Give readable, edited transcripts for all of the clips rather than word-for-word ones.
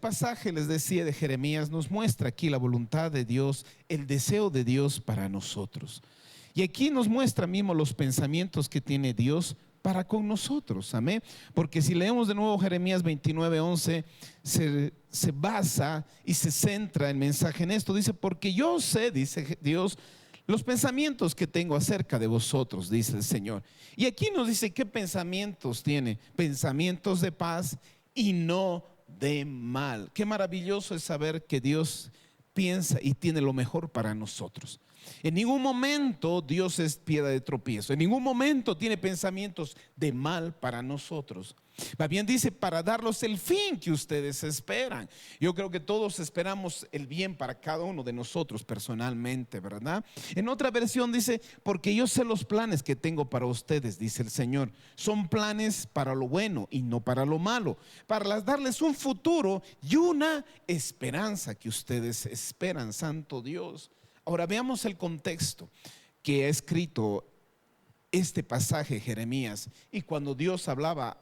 pasaje, les decía, de Jeremías nos muestra aquí la voluntad de Dios, el deseo de Dios para nosotros. Y aquí nos muestra mismo los pensamientos que tiene Dios para con nosotros, amén. Porque si leemos de nuevo Jeremías 29:11, se basa y se centra el mensaje en esto. Dice, porque yo sé, dice Dios, los pensamientos que tengo acerca de vosotros, dice el Señor. Y aquí nos dice qué pensamientos tiene: pensamientos de paz y no de mal. Qué maravilloso es saber que Dios piensa y tiene lo mejor para nosotros. En ningún momento Dios es piedra de tropiezo, en ningún momento tiene pensamientos de mal para nosotros. Va bien, dice, para darlos el fin que ustedes esperan. Yo creo que todos esperamos el bien para cada uno de nosotros personalmente, ¿verdad? En otra versión dice, porque yo sé los planes que tengo para ustedes, dice el Señor. Son planes para lo bueno y no para lo malo, para darles un futuro y una esperanza que ustedes esperan, santo Dios. Ahora veamos el contexto que ha escrito este pasaje Jeremías, y cuando Dios hablaba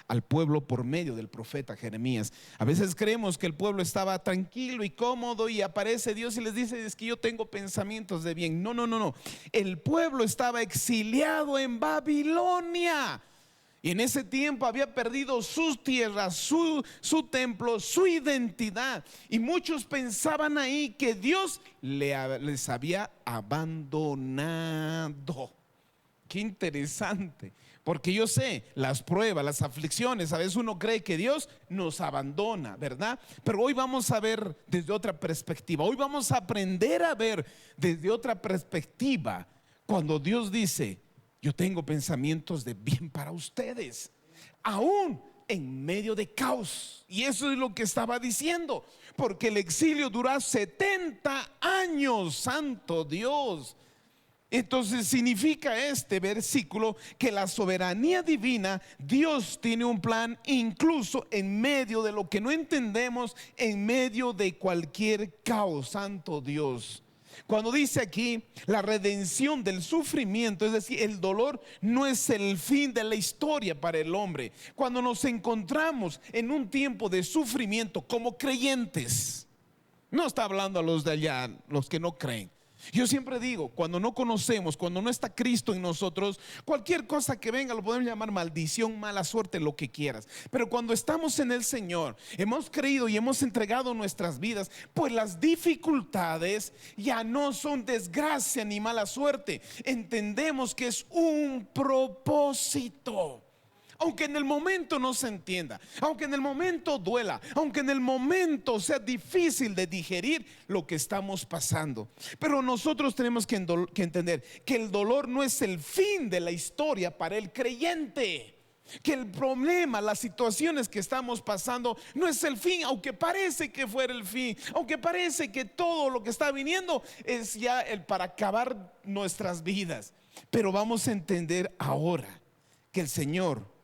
al pueblo por medio del profeta Jeremías. A veces creemos que el pueblo estaba tranquilo y cómodo y aparece Dios y les dice, es que yo tengo pensamientos de bien. No, no, no, no. El pueblo estaba exiliado en Babilonia. Y en ese tiempo había perdido sus tierras, su templo, su identidad. Y muchos pensaban ahí que Dios les había abandonado. Qué interesante, porque yo sé, las pruebas, las aflicciones, a veces uno cree que Dios nos abandona, ¿verdad? Pero hoy vamos a ver desde otra perspectiva. Hoy vamos a aprender a ver desde otra perspectiva cuando Dios dice, yo tengo pensamientos de bien para ustedes, aún en medio de caos. Y eso es lo que estaba diciendo, porque el exilio duró 70 años, santo Dios. Entonces significa este versículo que la soberanía divina, Dios tiene un plan incluso en medio de lo que no entendemos, en medio de cualquier caos, santo Dios. Cuando dice aquí la redención del sufrimiento, es decir, el dolor no es el fin de la historia para el hombre. Cuando nos encontramos en un tiempo de sufrimiento como creyentes, no está hablando a los de allá, los que no creen. Yo siempre digo, cuando no conocemos, cuando no está Cristo en nosotros, cualquier cosa que venga lo podemos llamar maldición, mala suerte, lo que quieras. Pero cuando estamos en el Señor, hemos creído y hemos entregado nuestras vidas, pues las dificultades ya no son desgracia ni mala suerte. Entendemos que es un propósito. Aunque en el momento no se entienda, aunque en el momento duela, aunque en el momento sea difícil de digerir lo que estamos pasando. Pero nosotros tenemos que entender que el dolor no es el fin de la historia para el creyente. Que el problema, las situaciones que estamos pasando no es el fin, aunque parece que fuera el fin, aunque parece que todo lo que está viniendo es ya el para acabar nuestras vidas. Pero vamos a entender ahora que el Señor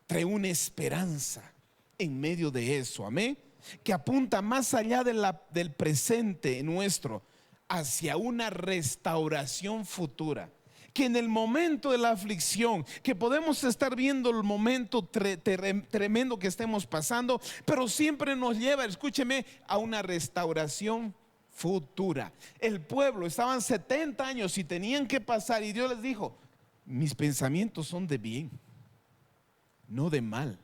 trae una esperanza en medio de eso, amén, que apunta más allá del presente nuestro hacia una restauración futura. Que en el momento de la aflicción, que podemos estar viendo el momento tremendo que estemos pasando, pero siempre nos lleva, escúcheme, a una restauración futura. El pueblo estaban 70 años y tenían que pasar, y Dios les dijo, mis pensamientos son de bien, no de mal.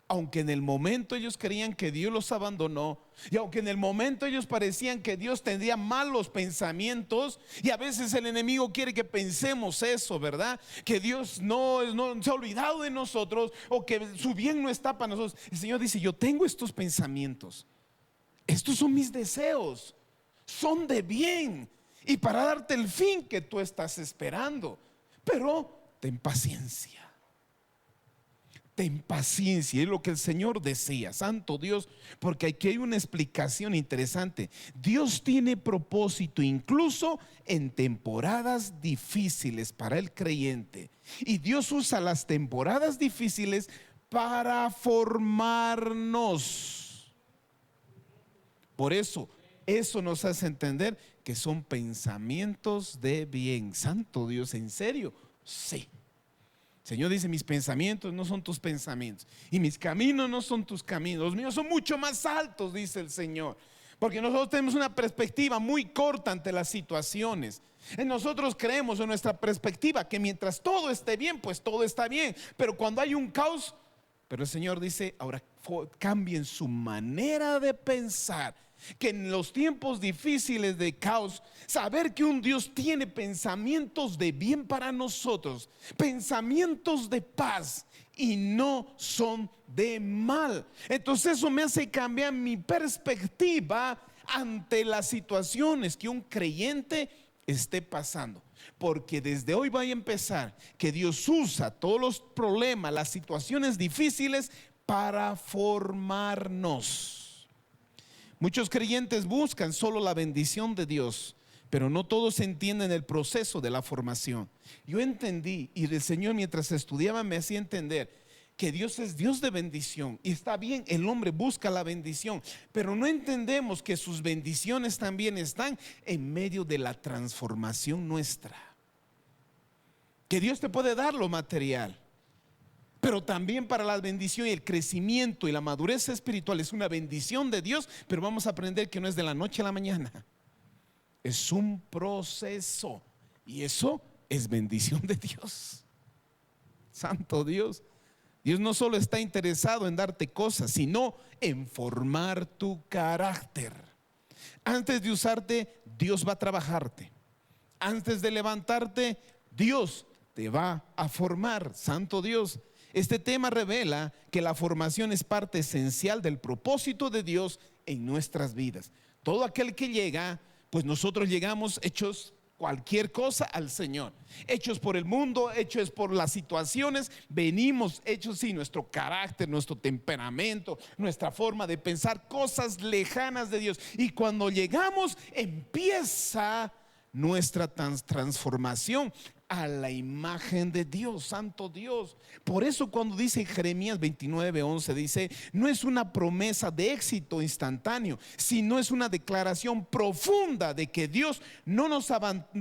Aunque en el momento ellos creían que Dios los abandonó, y aunque en el momento ellos parecían que Dios tendría malos pensamientos, y a veces el enemigo quiere que pensemos eso, ¿verdad? Que Dios no se ha olvidado de nosotros, o que su bien no está para nosotros. El Señor dice, yo tengo estos pensamientos, estos son mis deseos, son de bien y para darte el fin que tú estás esperando. Pero ten paciencia. Ten paciencia, es lo que el Señor decía, santo Dios, porque aquí hay una explicación interesante. Dios tiene propósito incluso en temporadas difíciles para el creyente, y Dios usa las temporadas difíciles para formarnos. Por eso nos hace entender que son pensamientos de bien. Santo Dios, ¿en serio? Sí. Señor dice: mis pensamientos no son tus pensamientos y mis caminos no son tus caminos, los míos son mucho más altos, dice el Señor. Porque nosotros tenemos una perspectiva muy corta ante las situaciones. Nosotros creemos en nuestra perspectiva que mientras todo esté bien, pues todo está bien. Pero cuando hay un caos, pero el Señor dice: ahora cambien su manera de pensar. Que en los tiempos difíciles de caos, saber que un Dios tiene pensamientos de bien para nosotros, pensamientos de paz, y no son de mal. Entonces eso me hace cambiar mi perspectiva ante las situaciones que un creyente esté pasando. Porque desde hoy va a empezar que Dios usa todos los problemas, las situaciones difíciles para formarnos. Muchos creyentes buscan solo la bendición de Dios, pero no todos entienden el proceso de la formación. Yo entendí, y el Señor mientras estudiaba me hacía entender que Dios es Dios de bendición. Y está bien, el hombre busca la bendición, pero no entendemos que sus bendiciones también están en medio de la transformación nuestra. Que Dios te puede dar lo material, pero también para la bendición y el crecimiento y la madurez espiritual es una bendición de Dios. Pero vamos a aprender que no es de la noche a la mañana, es un proceso, y eso es bendición de Dios. Santo Dios. Dios no solo está interesado en darte cosas, sino en formar tu carácter. Antes de usarte, Dios va a trabajarte. Antes de levantarte, Dios te va a formar. Santo Dios. Este tema revela que la formación es parte esencial del propósito de Dios en nuestras vidas. Todo aquel que llega, pues nosotros llegamos hechos cualquier cosa al Señor, hechos por el mundo, hechos por las situaciones, venimos hechos, sí, nuestro carácter, nuestro temperamento, nuestra forma de pensar, cosas lejanas de Dios. Y cuando llegamos empieza nuestra transformación a la imagen de Dios, Santo Dios. Por eso cuando dice Jeremías 29:11, dice: no es una promesa de éxito instantáneo, sino es una declaración profunda de que Dios no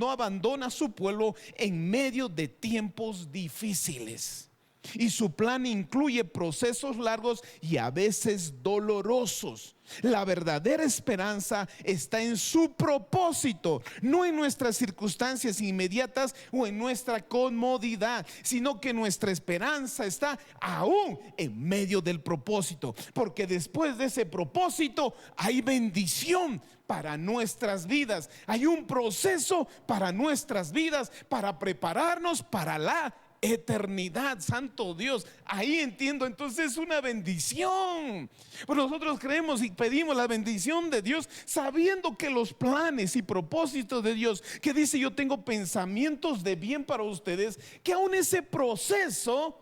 abandona a su pueblo en medio de tiempos difíciles. Y su plan incluye procesos largos y a veces dolorosos. La verdadera esperanza está en su propósito, no en nuestras circunstancias inmediatas o en nuestra comodidad, sino que nuestra esperanza está aún en medio del propósito, porque después de ese propósito hay bendición para nuestras vidas. Hay un proceso para nuestras vidas, para prepararnos para la eternidad. Santo Dios. Ahí entiendo, entonces es una bendición. Pues nosotros creemos y pedimos la bendición de Dios, sabiendo que los planes y propósitos de Dios, que dice: yo tengo pensamientos de bien para ustedes, que aún ese proceso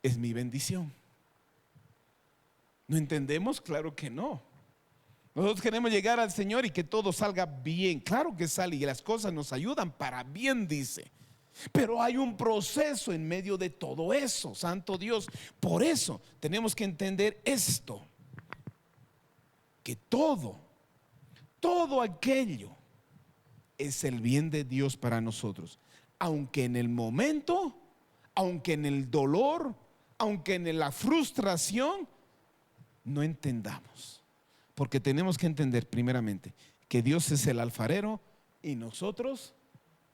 es mi bendición. ¿No entendemos? Claro que no. Nosotros queremos llegar al Señor y que todo salga bien. Claro que sale, y las cosas nos ayudan para bien, dice. Pero hay un proceso en medio de todo eso, Santo Dios. Por eso tenemos que entender esto: que todo aquello es el bien de Dios para nosotros. Aunque en el momento, aunque en el dolor, aunque en la frustración no entendamos. Porque tenemos que entender primeramente que Dios es el alfarero y nosotros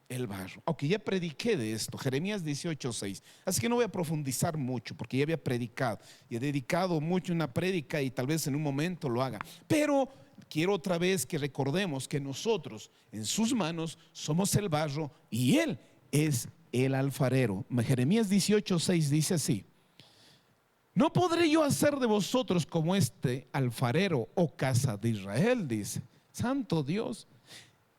el barro. Aunque ya prediqué de esto, Jeremías 18:6. Así que no voy a profundizar mucho, porque ya había predicado y he dedicado mucho una prédica, y tal vez en un momento lo haga. Pero quiero otra vez que recordemos que nosotros en sus manos somos el barro y Él es el alfarero. Jeremías 18:6 dice así: no podré yo hacer de vosotros como este alfarero, oh casa de Israel, dice. Santo Dios.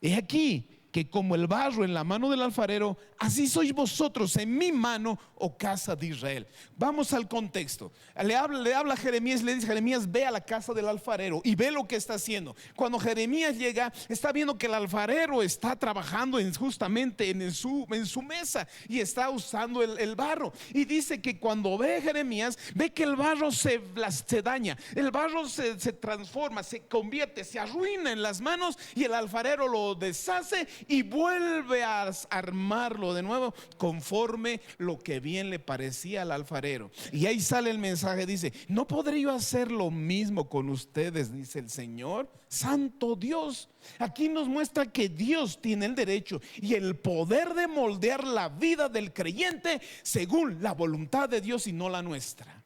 He aquí que como el barro en la mano del alfarero, así sois vosotros en mi mano, oh casa de Israel. Vamos al contexto. Le habla a Jeremías, le dice: Jeremías, ve a la casa del alfarero y ve lo que está haciendo. Cuando Jeremías llega, está viendo que el alfarero está trabajando justamente en su mesa y está usando el barro. Y dice que cuando ve Jeremías, ve que el barro se daña, el barro se transforma, se convierte, se arruina en las manos, y el alfarero lo deshace y vuelve a armarlo de nuevo conforme lo que bien le parecía al alfarero. Y ahí sale el mensaje, dice: ¿no podré yo hacer lo mismo con ustedes?, dice el Señor. Santo Dios. Aquí nos muestra que Dios tiene el derecho y el poder de moldear la vida del creyente según la voluntad de Dios y no la nuestra.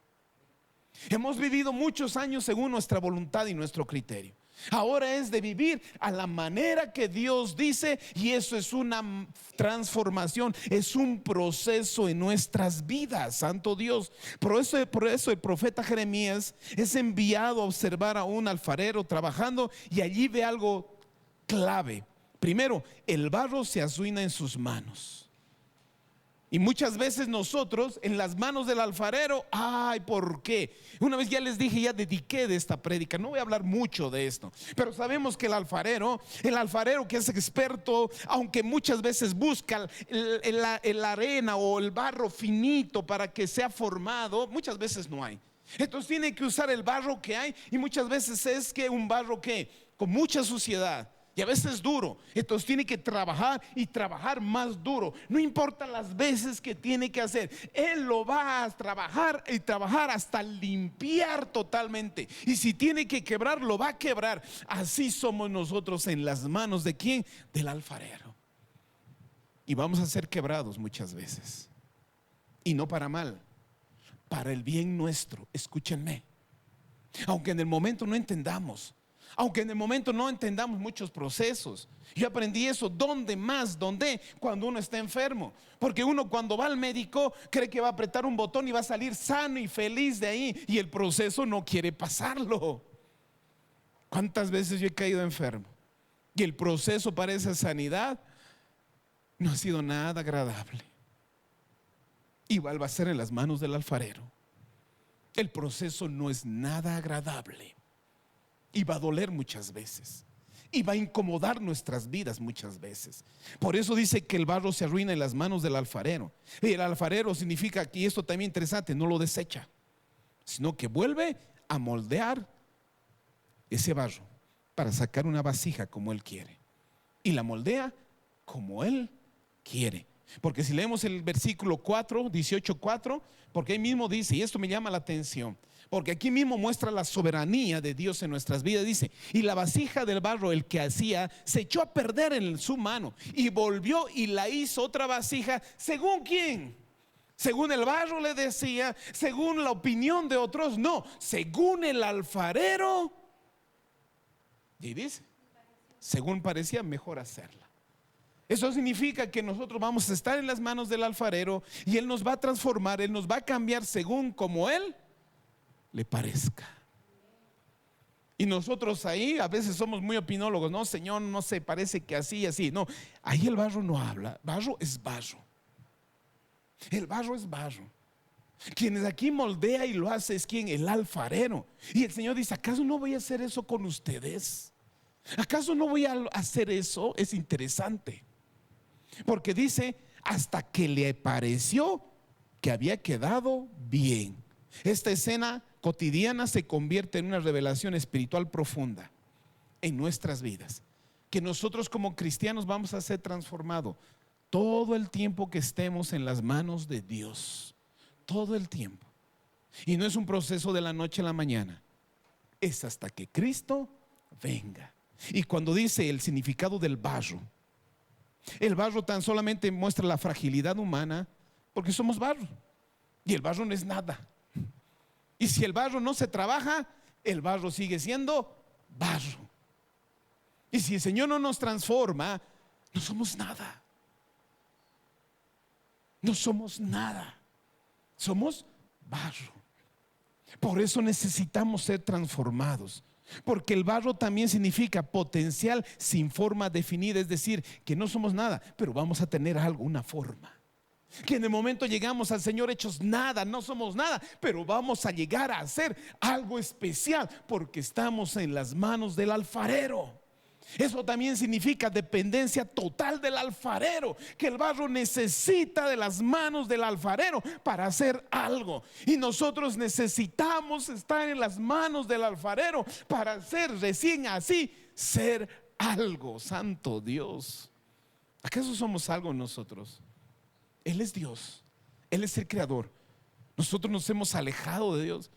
Hemos vivido muchos años según nuestra voluntad y nuestro criterio. Ahora es de vivir a la manera que Dios dice, y eso es una transformación, es un proceso en nuestras vidas. Santo Dios. Por eso el profeta Jeremías es enviado a observar a un alfarero trabajando, y allí ve algo clave. Primero, el barro se arruina en sus manos. Y muchas veces nosotros en las manos del alfarero, ay, ¿por qué? Una vez ya les dije, ya dediqué de esta prédica, no voy a hablar mucho de esto, pero sabemos que el alfarero que es experto, aunque muchas veces busca la arena o el barro finito para que sea formado, muchas veces no hay. Entonces tiene que usar el barro que hay, y muchas veces es que un barro que con mucha suciedad y a veces duro. Entonces tiene que trabajar y trabajar más duro. No importa las veces que tiene que hacer, él lo va a trabajar y trabajar hasta limpiar totalmente. Y si tiene que quebrar, lo va a quebrar. Así somos nosotros en las manos ¿de quién? Del alfarero. Y vamos a ser quebrados muchas veces. Y no para mal, para el bien nuestro. Escúchenme. Aunque en el momento no entendamos, aunque en el momento no entendamos muchos procesos. Yo aprendí eso. ¿Dónde más? ¿Dónde? Cuando uno está enfermo. Porque uno cuando va al médico cree que va a apretar un botón y va a salir sano y feliz de ahí, y el proceso no quiere pasarlo. ¿Cuántas veces yo he caído enfermo? Y el proceso para esa sanidad no ha sido nada agradable. Igual va a ser en las manos del alfarero. El proceso no es nada agradable. Y va a doler muchas veces, y va a incomodar nuestras vidas muchas veces. Por eso dice que el barro se arruina en las manos del alfarero. Y el alfarero significa, y esto también interesante, no lo desecha, sino que vuelve a moldear ese barro para sacar una vasija como él quiere, y la moldea como él quiere. Porque si leemos el versículo 4, 18:4, porque ahí mismo dice, y esto me llama la atención, porque aquí mismo muestra la soberanía de Dios en nuestras vidas. Dice: y la vasija del barro, el que hacía, se echó a perder en su mano, y volvió y la hizo otra vasija. ¿Según quién? Según el barro le decía, según la opinión de otros, no, según el alfarero. Y dice, según parecía mejor hacerla. Eso significa que nosotros vamos a estar en las manos del alfarero, y él nos va a transformar, él nos va a cambiar según como él le parezca. Y nosotros ahí a veces somos muy opinólogos. No, Señor, no sé, parece que así y así. No, ahí el barro no habla. Barro es barro. El barro es barro. Quienes aquí moldea y lo hace es quien, el alfarero. Y el Señor dice: ¿acaso no voy a hacer eso con ustedes? ¿Acaso no voy a hacer eso? Es interesante, porque dice: hasta que le pareció que había quedado bien. Esta escena cotidiana se convierte en una revelación espiritual profunda en nuestras vidas, que nosotros como cristianos vamos a ser transformados todo el tiempo que estemos en las manos de Dios, todo el tiempo. Y no es un proceso de la noche a la mañana, es hasta que Cristo venga. Y cuando dice el significado del barro, el barro tan solamente muestra la fragilidad humana, porque somos barro, y el barro no es nada. Y si el barro no se trabaja, el barro sigue siendo barro. Y si el Señor no nos transforma, no somos nada. No somos nada. Somos barro. Por eso necesitamos ser transformados. Porque el barro también significa potencial sin forma definida. Es decir, que no somos nada, pero vamos a tener algo, una forma. Que en el momento llegamos al Señor hechos nada, no somos nada, pero vamos a llegar a hacer algo especial, porque estamos en las manos del alfarero. Eso también significa dependencia total del alfarero, que el barro necesita de las manos del alfarero para hacer algo, y nosotros necesitamos estar en las manos del alfarero para hacer recién así ser algo. Santo Dios. ¿Acaso somos algo nosotros? Él es Dios, Él es el creador. Nosotros nos hemos alejado de Dios.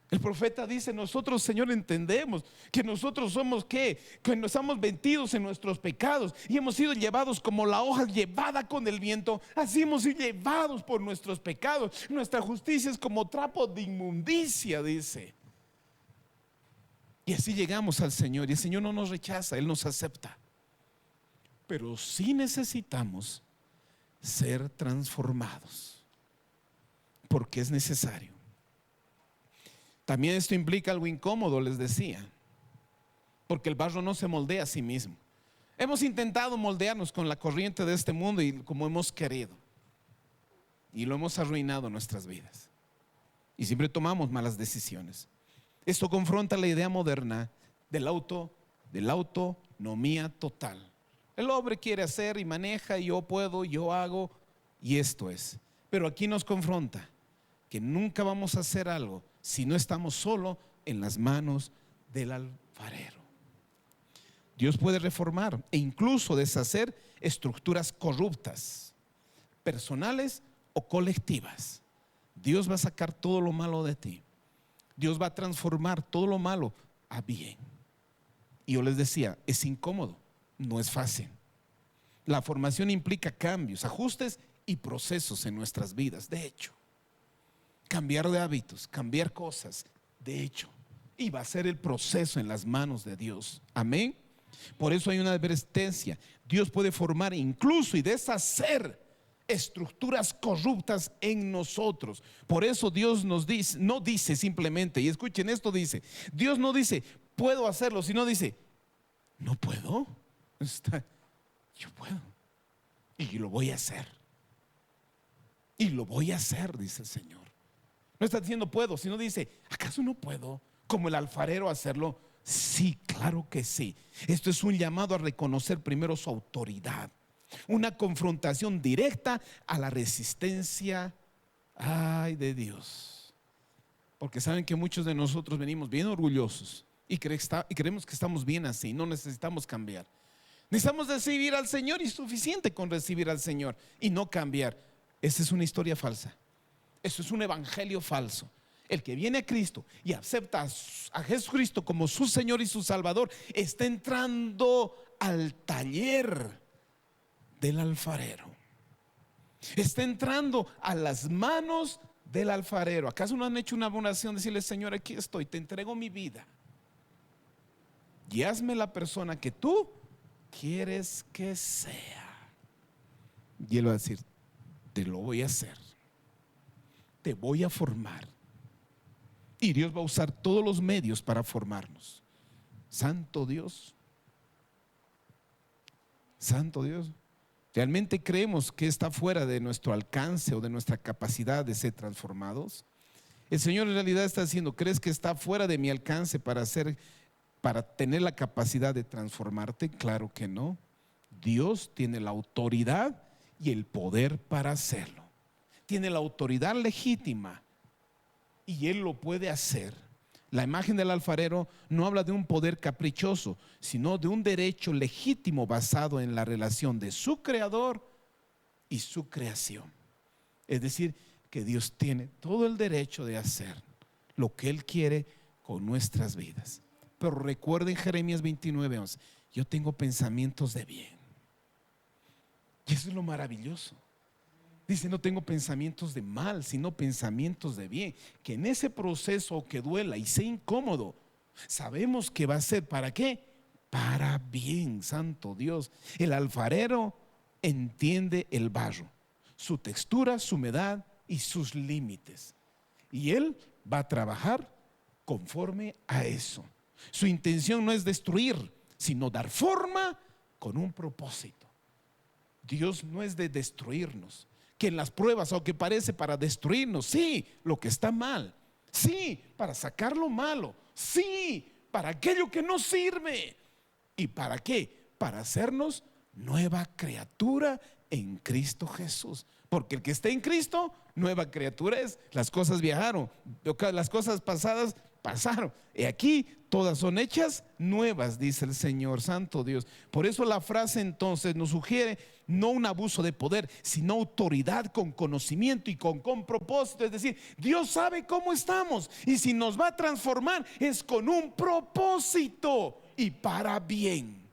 El profeta dice: nosotros, Señor, entendemos que nosotros somos ¿qué? Que nos estamos metidos en nuestros pecados y hemos sido llevados como la hoja llevada con el viento. Así hemos sido llevados por nuestros pecados. Nuestra justicia es como trapo de inmundicia, dice. Y así llegamos al Señor, y el Señor no nos rechaza, Él nos acepta. Pero sí necesitamos ser transformados, porque es necesario. También esto implica algo incómodo, les decía, porque el barro no se moldea a sí mismo. Hemos intentado moldearnos con la corriente de este mundo y como hemos querido, y lo hemos arruinado en nuestras vidas, y siempre tomamos malas decisiones. Esto confronta la idea moderna de la autonomía total. El hombre quiere hacer y maneja, y yo puedo, yo hago, y esto es. Pero aquí nos confronta que nunca vamos a hacer algo si no estamos solo en las manos del alfarero. Dios puede reformar e incluso deshacer estructuras corruptas, personales o colectivas. Dios va a sacar todo lo malo de ti. Dios va a transformar todo lo malo a bien. Y yo les decía, es incómodo, no es fácil. La formación implica cambios, ajustes y procesos en nuestras vidas. De hecho, cambiar de hábitos, cambiar cosas, de hecho, y va a ser el proceso en las manos de Dios. Amén. Por eso hay una advertencia. Dios puede formar incluso y deshacer estructuras corruptas en nosotros. Por eso Dios nos dice, no dice simplemente, y escuchen esto, dice, Dios no dice puedo hacerlo, sino dice no puedo. Yo puedo y lo voy a hacer. Y lo voy a hacer, dice el Señor. No está diciendo puedo, sino dice, ¿acaso no puedo como el alfarero hacerlo? Sí, claro que sí. Esto es un llamado a reconocer primero su autoridad, una confrontación directa a la resistencia de Dios. Porque saben que muchos de nosotros venimos bien orgullosos y creemos que estamos bien así, no necesitamos cambiar. Necesitamos recibir al Señor y es suficiente con recibir al Señor y no cambiar. Esa es una historia falsa. Eso es un evangelio falso. El que viene a Cristo y acepta a Jesucristo como su Señor y su Salvador está entrando al taller del alfarero. Está entrando a las manos del alfarero. ¿Acaso no han hecho una oración? Decirle: Señor, aquí estoy, te entrego mi vida y hazme la persona que tú quieres que sea. Y Él va a decir: te lo voy a hacer, te voy a formar. Y Dios va a usar todos los medios para formarnos. Santo Dios, Santo Dios. ¿Realmente creemos que está fuera de nuestro alcance o de nuestra capacidad de ser transformados? El Señor en realidad está diciendo: ¿crees que está fuera de mi alcance para tener la capacidad de transformarte? Claro que no. Dios tiene la autoridad y el poder para hacerlo. Tiene la autoridad legítima y Él lo puede hacer. La imagen del alfarero no habla de un poder caprichoso, sino de un derecho legítimo basado en la relación de su creador y su creación. Es decir, que Dios tiene todo el derecho de hacer lo que Él quiere con nuestras vidas. Pero recuerden Jeremías 29:11: yo tengo pensamientos de bien. Y eso es lo maravilloso. Dice: no tengo pensamientos de mal, sino pensamientos de bien. Que en ese proceso que duela y sea incómodo, sabemos que va a ser ¿para qué? Para bien. Santo Dios. El alfarero entiende el barro, su textura, su humedad y sus límites, y Él va a trabajar conforme a eso. Su intención no es destruir, sino dar forma con un propósito. Dios no es de destruirnos, que en las pruebas, aunque parece para destruirnos, sí, lo que está mal, sí, para sacar lo malo, sí, para aquello que no sirve. ¿Y para qué? Para hacernos nueva criatura en Cristo Jesús. Porque el que está en Cristo, nueva criatura es. Las cosas viajaron, las cosas pasadas pasaron. Y aquí todas son hechas nuevas, dice el Señor, santo Dios. Por eso la frase entonces nos sugiere no un abuso de poder, sino autoridad con conocimiento y con propósito. Es decir, Dios sabe cómo estamos y si nos va a transformar es con un propósito y para bien.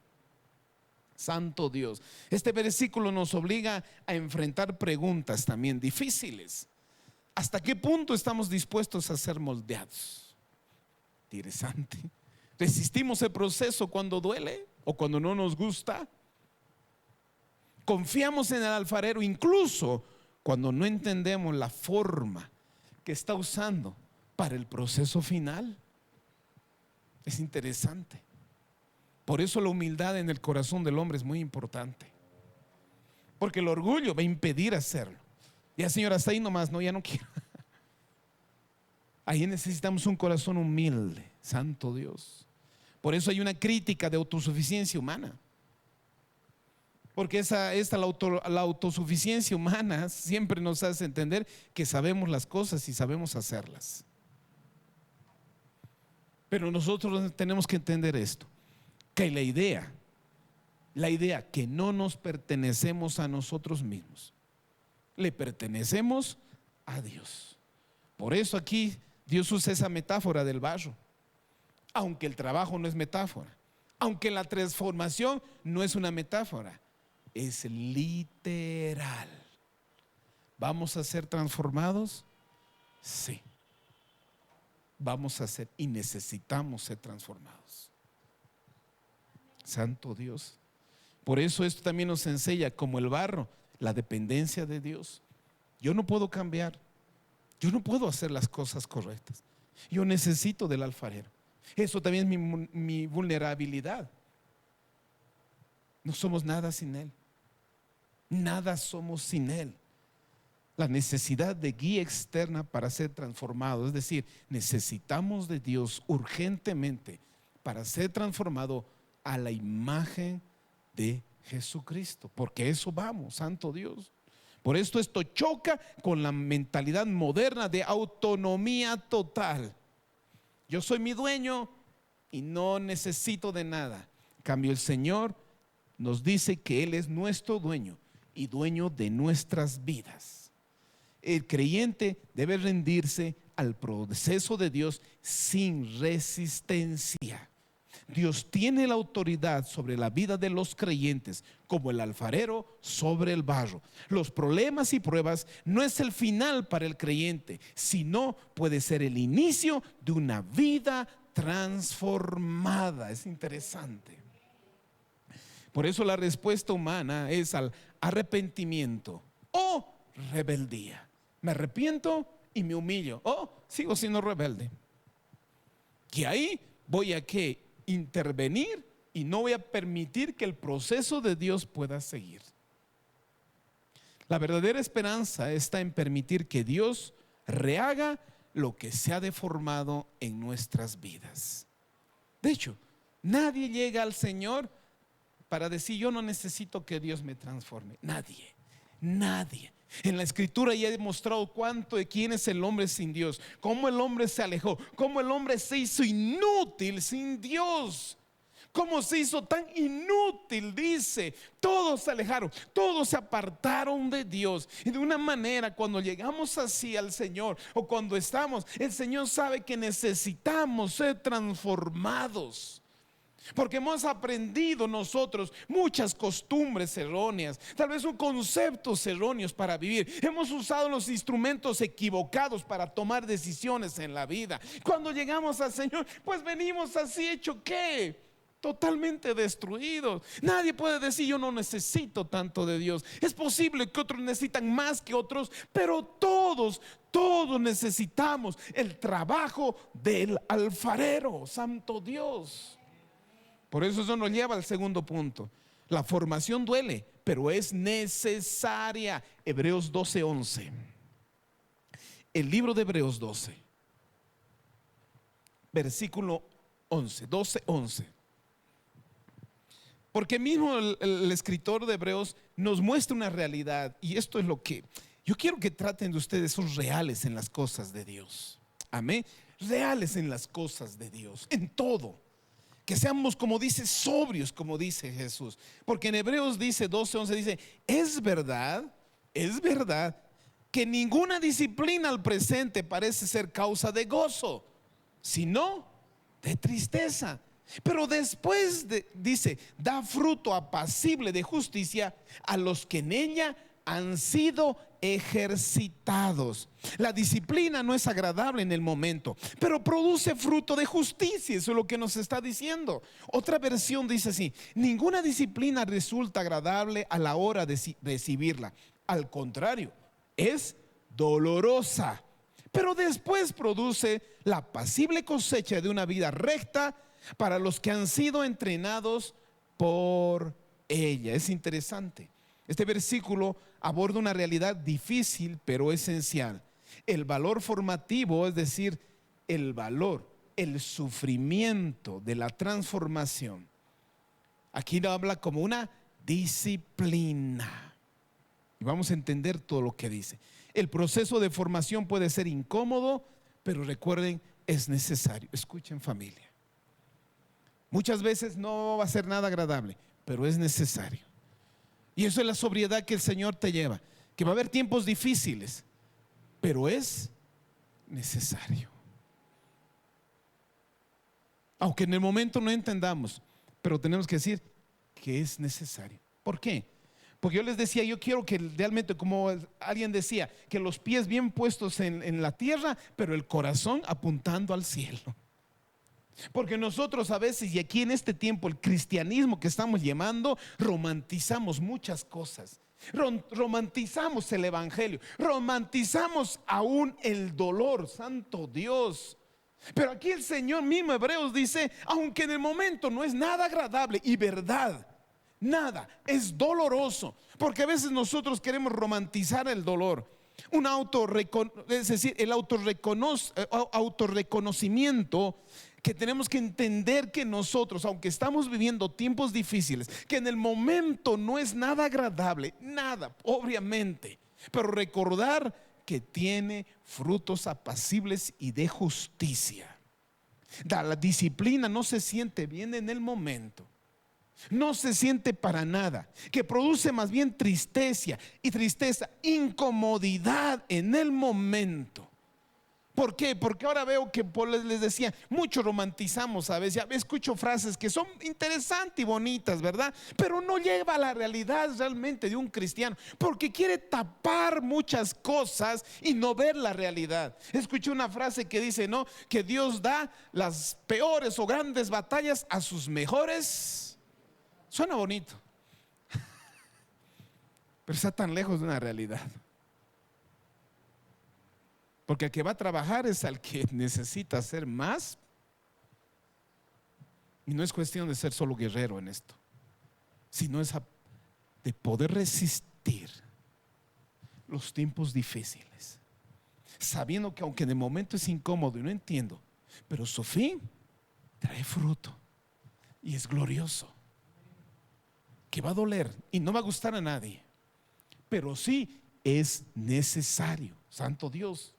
Santo Dios. Este versículo nos obliga a enfrentar preguntas también difíciles. ¿Hasta qué punto estamos dispuestos a ser moldeados? Interesante. ¿Resistimos el proceso cuando duele o cuando no nos gusta? ¿Confiamos en el alfarero incluso cuando no entendemos la forma que está usando para el proceso final? Es interesante. Por eso la humildad en el corazón del hombre es muy importante, porque el orgullo va a impedir hacerlo. Ya, señora, hasta ahí nomás, no, ya no quiero. Ahí necesitamos un corazón humilde, santo Dios. Por eso hay una crítica de autosuficiencia humana, porque la autosuficiencia humana siempre nos hace entender que sabemos las cosas y sabemos hacerlas. Pero nosotros tenemos que entender esto, que la idea que no nos pertenecemos a nosotros mismos, le pertenecemos a Dios. Por eso aquí Dios usa esa metáfora del barro, aunque el trabajo no es metáfora, aunque la transformación no es una metáfora, es literal. ¿Vamos a ser transformados? Sí. Vamos a ser y necesitamos ser transformados. Santo Dios. Por eso esto también nos enseña, como el barro, la dependencia de Dios. Yo no puedo cambiar, yo no puedo hacer las cosas correctas, yo necesito del alfarero. Eso también es mi vulnerabilidad. No somos nada sin Él, nada somos sin Él. La necesidad de guía externa para ser transformado, es decir, necesitamos de Dios urgentemente para ser transformado a la imagen de Jesucristo, porque eso vamos, santo Dios. Por esto choca con la mentalidad moderna de autonomía total. Yo soy mi dueño y no necesito de nada. En cambio, el Señor nos dice que Él es nuestro dueño y dueño de nuestras vidas. El creyente debe rendirse al proceso de Dios sin resistencia. Dios tiene la autoridad sobre la vida de los creyentes, como el alfarero sobre el barro. Los problemas y pruebas no es el final para el creyente, sino puede ser el inicio de una vida transformada. Es interesante. Por eso la respuesta humana es al arrepentimiento o rebeldía. Me arrepiento y me humillo, o sigo siendo rebelde. Y ahí voy a intervenir y no voy a permitir que el proceso de Dios pueda seguir. La verdadera esperanza está en permitir que Dios rehaga lo que se ha deformado en nuestras vidas. De hecho, nadie llega al Señor para decir: yo no necesito que Dios me transforme. Nadie. En la Escritura ya he demostrado quién es el hombre sin Dios, cómo el hombre se alejó, cómo el hombre se hizo inútil sin Dios, cómo se hizo tan inútil, dice. Todos se alejaron, todos se apartaron de Dios. Y de una manera, cuando llegamos así al Señor, o cuando estamos, el Señor sabe que necesitamos ser transformados. Porque hemos aprendido nosotros muchas costumbres erróneas, tal vez son conceptos erróneos para vivir. Hemos usado los instrumentos equivocados para tomar decisiones en la vida. Cuando llegamos al Señor, pues venimos así, hecho ¿qué? Totalmente destruidos. Nadie puede decir: yo no necesito tanto de Dios. Es posible que otros necesitan más que otros, pero todos necesitamos el trabajo del alfarero, santo Dios. Por eso nos lleva al segundo punto. La formación duele, pero es necesaria. Hebreos 12:11. El libro de Hebreos 12, versículo 11, 12:11. Porque mismo el escritor de Hebreos nos muestra una realidad, y esto es lo que yo quiero que traten de ustedes, son reales en las cosas de Dios. Amén. leales en las cosas de Dios, en todo. Que seamos, como dice, sobrios, como dice Jesús. Porque en Hebreos dice 12:11, dice: es verdad que ninguna disciplina al presente parece ser causa de gozo, sino de tristeza. Pero después dice: da fruto apacible de justicia a los que en ella han sido ejercitados. La disciplina no es agradable en el momento, pero produce fruto de justicia. Eso es lo que nos está diciendo. Otra versión dice así: ninguna disciplina resulta agradable a la hora de recibirla. Al contrario, es dolorosa, pero después produce la apacible cosecha de una vida recta para los que han sido entrenados por ella. Es interesante. Este versículo aborda una realidad difícil pero esencial: el valor formativo, es decir, el valor, el sufrimiento de la transformación. Aquí lo habla como una disciplina, y vamos a entender todo lo que dice. El proceso de formación puede ser incómodo, pero recuerden, es necesario. Escuchen, familia, muchas veces no va a ser nada agradable, pero es necesario. Y eso es la sobriedad que el Señor te lleva, que va a haber tiempos difíciles, pero es necesario. Aunque en el momento no entendamos, pero tenemos que decir que es necesario. ¿Por qué? Porque yo les decía, yo quiero que realmente, como alguien decía, que los pies bien puestos en la tierra, pero el corazón apuntando al cielo. Porque nosotros a veces, y aquí en este tiempo, el cristianismo que estamos llamando, romantizamos muchas cosas. Romantizamos el evangelio, romantizamos aún el dolor, santo Dios. Pero aquí el Señor mismo, Hebreos, dice: aunque en el momento no es nada agradable, y verdad, nada, es doloroso. Porque a veces nosotros queremos romantizar el dolor. Es decir, el autorreconocimiento, que tenemos que entender que nosotros, aunque estamos viviendo tiempos difíciles, que en el momento no es nada agradable, nada, obviamente, pero recordar que tiene frutos apacibles y de justicia. La disciplina no se siente bien en el momento, no se siente para nada, que produce más bien tristeza, incomodidad en el momento. ¿Por qué? Porque ahora veo que, les decía, mucho romantizamos a veces. Ya escucho frases que son interesantes y bonitas, ¿verdad? Pero no lleva a la realidad realmente de un cristiano, porque quiere tapar muchas cosas y no ver la realidad. Escuché una frase que dice, ¿no?, que Dios da las peores o grandes batallas a sus mejores. Suena bonito, pero está tan lejos de una realidad. Porque el que va a trabajar es al que necesita hacer más. Y no es cuestión de ser solo guerrero en esto, sino es de poder resistir los tiempos difíciles, sabiendo que aunque en el momento es incómodo y no entiendo, pero su fin trae fruto y es glorioso, que va a doler y no va a gustar a nadie, pero sí es necesario. Santo Dios.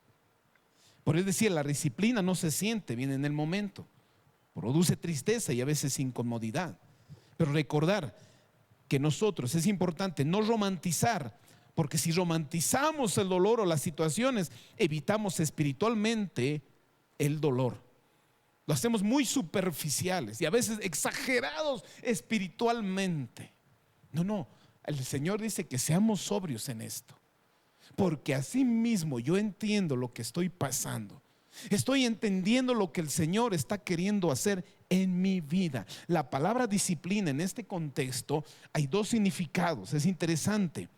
Por eso decía, la disciplina no se siente bien en el momento, produce tristeza y a veces incomodidad. Pero recordar que nosotros, es importante no romantizar, porque si romantizamos el dolor o las situaciones, evitamos espiritualmente el dolor. Lo hacemos muy superficiales y a veces exagerados espiritualmente. No, el Señor dice que seamos sobrios en esto. Porque así mismo yo entiendo lo que estoy pasando, estoy entendiendo lo que el Señor está queriendo hacer en mi vida. La palabra disciplina en este contexto hay dos significados, es interesante.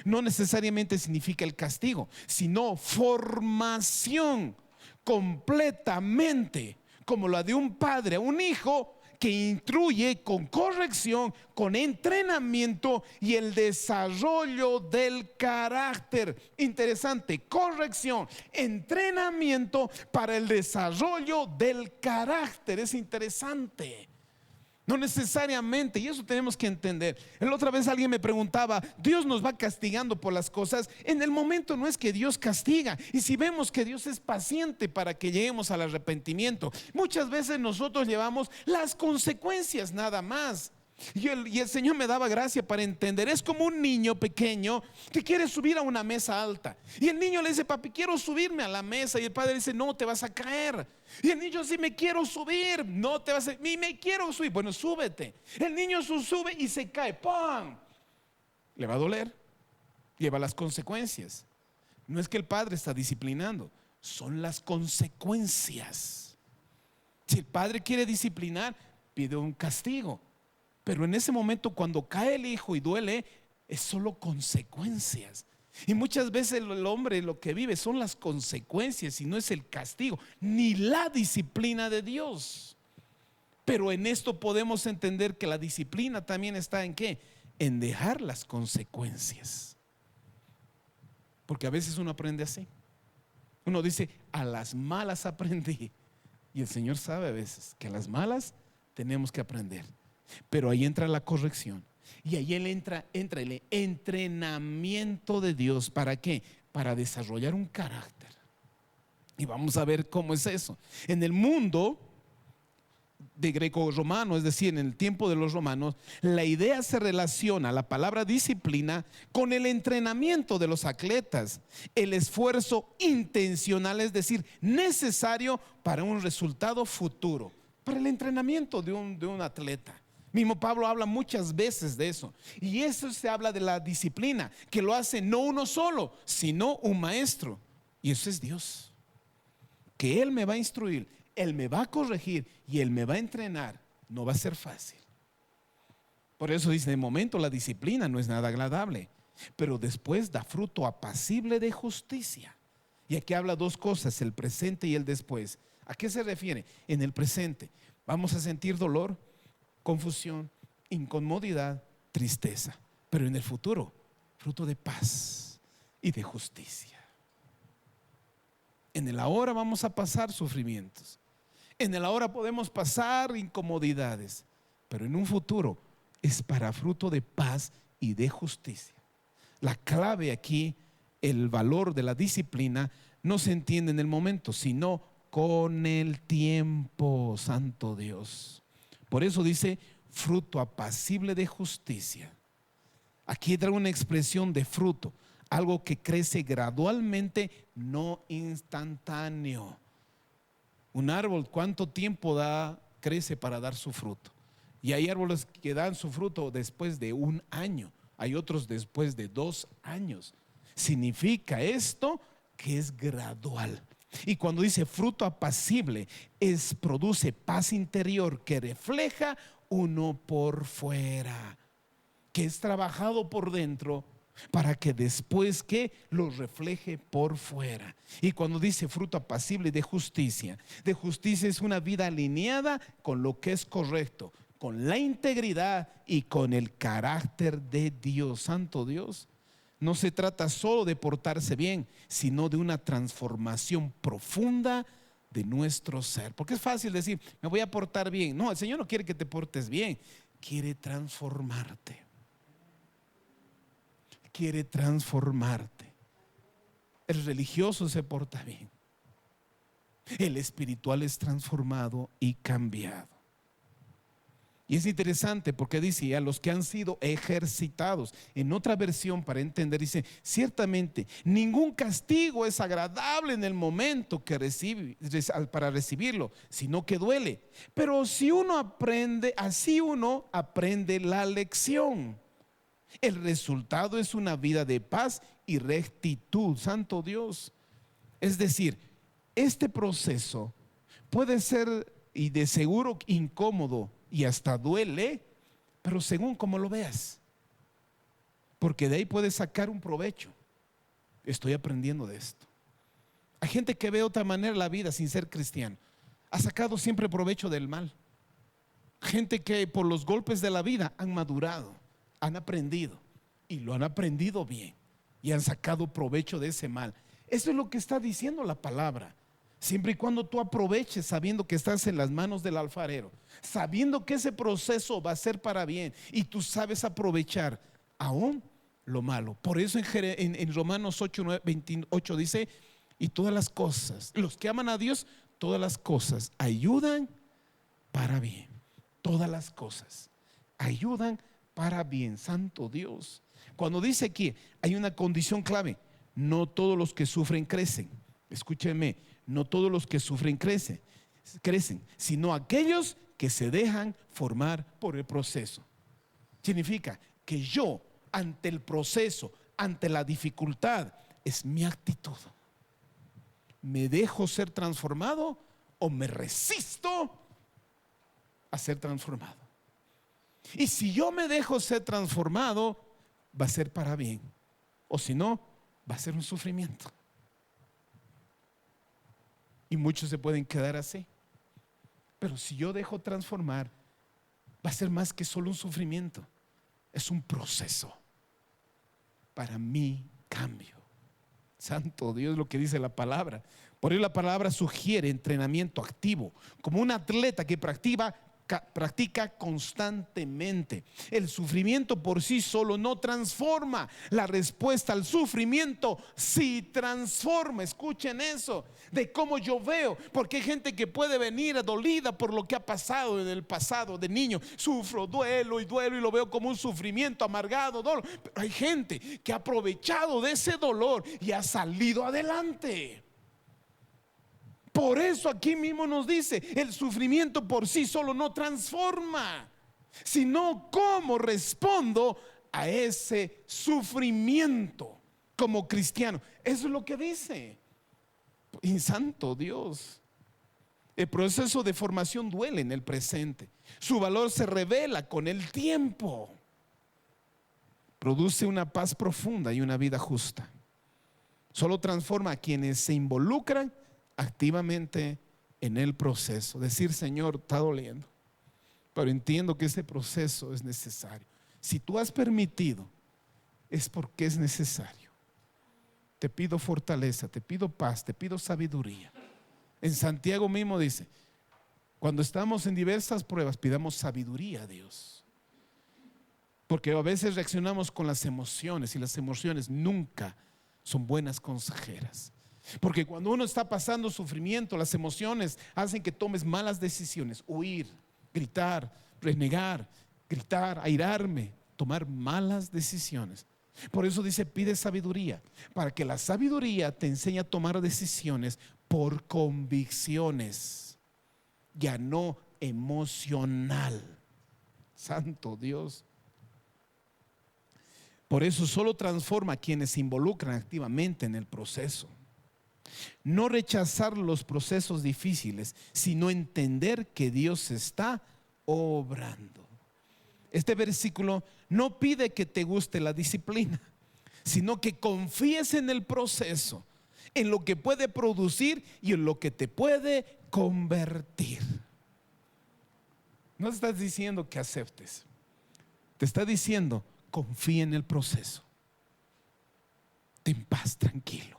No necesariamente significa el castigo, sino formación completamente, como la de un padre a un hijo, que instruye con corrección, con entrenamiento y el desarrollo del carácter. Interesante, corrección, entrenamiento para el desarrollo del carácter. Es interesante, No necesariamente, y eso tenemos que entender. La otra vez alguien me preguntaba, ¿Dios nos va castigando por las cosas? En el momento no es que Dios castiga. Y si vemos que Dios es paciente para que lleguemos al arrepentimiento, muchas veces nosotros llevamos las consecuencias nada más. Y el Señor me daba gracia para entender. Es como un niño pequeño que quiere subir a una mesa alta. Y el niño le dice, papi, quiero subirme a la mesa. Y el padre dice, no, te vas a caer. Y el niño dice, me quiero subir. No te vas a, me quiero subir. Bueno, súbete. El niño sube y se cae. ¡Pum! Le va a doler. Lleva las consecuencias. No es que el padre está disciplinando, son las consecuencias. Si el padre quiere disciplinar, pide un castigo. Pero en ese momento cuando cae el hijo y duele, es solo consecuencias. Y muchas veces el hombre lo que vive son las consecuencias y no es el castigo, ni la disciplina de Dios. Pero en esto podemos entender que la disciplina también está en ¿qué? En dejar las consecuencias. Porque a veces uno aprende así. Uno dice, a las malas aprendí. Y el Señor sabe a veces que a las malas tenemos que aprender. Pero ahí entra la corrección. Y ahí entra el entrenamiento de Dios. ¿Para qué? Para desarrollar un carácter. Y vamos a ver cómo es eso. En el mundo de greco-romano, es decir, en el tiempo de los romanos, la idea se relaciona, la palabra disciplina, con el entrenamiento de los atletas, el esfuerzo intencional, es decir, necesario para un resultado futuro, para el entrenamiento de un atleta. Mismo Pablo habla muchas veces de eso. Y eso se habla de la disciplina, que lo hace no uno solo, sino un maestro. Y eso es Dios. Que Él me va a instruir, Él me va a corregir y Él me va a entrenar. No va a ser fácil. Por eso dice, de momento la disciplina no es nada agradable, pero después da fruto apacible de justicia. Y aquí habla dos cosas, el presente y el después. ¿A qué se refiere? En el presente vamos a sentir dolor, confusión, incomodidad, tristeza. Pero en el futuro, fruto de paz y de justicia. En el ahora vamos a pasar sufrimientos. En el ahora podemos pasar incomodidades. Pero en un futuro es para fruto de paz y de justicia. La clave aquí, el valor de la disciplina, no se entiende en el momento, sino con el tiempo, santo Dios. Por eso dice fruto apacible de justicia. Aquí trae una expresión de fruto, algo que crece gradualmente, no instantáneo. Un árbol, ¿cuánto tiempo crece para dar su fruto? Y hay árboles que dan su fruto después de 1 año, hay otros después de 2 años. Significa esto que es gradual. Y cuando dice fruto apacible, produce paz interior que refleja uno por fuera, que es trabajado por dentro para que después que lo refleje por fuera. Y cuando dice fruto apacible de justicia es una vida alineada con lo que es correcto, con la integridad y con el carácter de Dios, santo Dios. No se trata solo de portarse bien, sino de una transformación profunda de nuestro ser. Porque es fácil decir, me voy a portar bien. No, el Señor no quiere que te portes bien, quiere transformarte. Quiere transformarte. El religioso se porta bien. El espiritual es transformado y cambiado. Y es interesante porque dice a los que han sido ejercitados. En otra versión, para entender, dice: ciertamente ningún castigo es agradable en el momento que para recibirlo, sino que duele. Pero si uno aprende, así uno aprende la lección. El resultado es una vida de paz y rectitud, santo Dios. Es decir, este proceso puede ser, y de seguro, incómodo y hasta duele, pero según como lo veas, porque de ahí puedes sacar un provecho. Estoy aprendiendo de esto. Hay gente que ve de otra manera la vida sin ser cristiano, ha sacado siempre provecho del mal. Gente que por los golpes de la vida han madurado, han aprendido, y lo han aprendido bien, y han sacado provecho de ese mal. Eso es lo que está diciendo la palabra. Siempre y cuando tú aproveches sabiendo que estás en las manos del alfarero, sabiendo que ese proceso va a ser para bien y tú sabes aprovechar aún lo malo. Por eso en Romanos 8, 28 dice, y todas las cosas, los que aman a Dios, todas las cosas ayudan para bien. Todas las cosas ayudan para bien. Santo Dios. Cuando dice aquí, hay una condición clave: no todos los que sufren crecen. Escúcheme, no todos los que sufren crecen, sino aquellos que se dejan formar por el proceso. Significa que yo, ante el proceso, ante la dificultad, es mi actitud. ¿Me dejo ser transformado o me resisto a ser transformado? Y si yo me dejo ser transformado, va a ser para bien, o si no, va a ser un sufrimiento. Y muchos se pueden quedar así. Pero si yo dejo transformar, va a ser más que solo un sufrimiento. Es un proceso para mi cambio. Santo Dios, lo que dice la palabra. Por ello la palabra sugiere entrenamiento activo, como un atleta que practica constantemente. El sufrimiento por sí solo no transforma. La respuesta al sufrimiento sí transforma. Escuchen eso, de cómo yo veo, porque hay gente que puede venir dolida por lo que ha pasado en el pasado. De niño sufro, duelo y lo veo como un sufrimiento amargado, dolor. Pero hay gente que ha aprovechado de ese dolor y ha salido adelante. Por eso aquí mismo nos dice, el sufrimiento por sí solo no transforma, sino cómo respondo a ese sufrimiento como cristiano. Eso es lo que dice. Y santo Dios, el proceso de formación duele en el presente. Su valor se revela con el tiempo. Produce una paz profunda y una vida justa. Solo transforma a quienes se involucran activamente en el proceso. Decir: Señor, está doliendo, pero entiendo que ese proceso es necesario. Si tú has permitido, es porque es necesario. Te pido fortaleza, te pido paz, te pido sabiduría. En Santiago mismo dice: cuando estamos en diversas pruebas, pidamos sabiduría a Dios, porque a veces reaccionamos con las emociones, y las emociones nunca son buenas consejeras. Porque cuando uno está pasando sufrimiento, las emociones hacen que tomes malas decisiones: huir, gritar, renegar, gritar, airarme, tomar malas decisiones. Por eso dice: pide sabiduría, para que la sabiduría te enseñe a tomar decisiones por convicciones, ya no emocional. Santo Dios. Por eso solo transforma a quienes se involucran activamente en el proceso. No rechazar los procesos difíciles, sino entender que Dios está obrando. Este versículo no pide que te guste la disciplina, sino que confíes en el proceso, en lo que puede producir y en lo que te puede convertir. No estás diciendo que aceptes, te está diciendo: confía en el proceso, ten paz, tranquilo,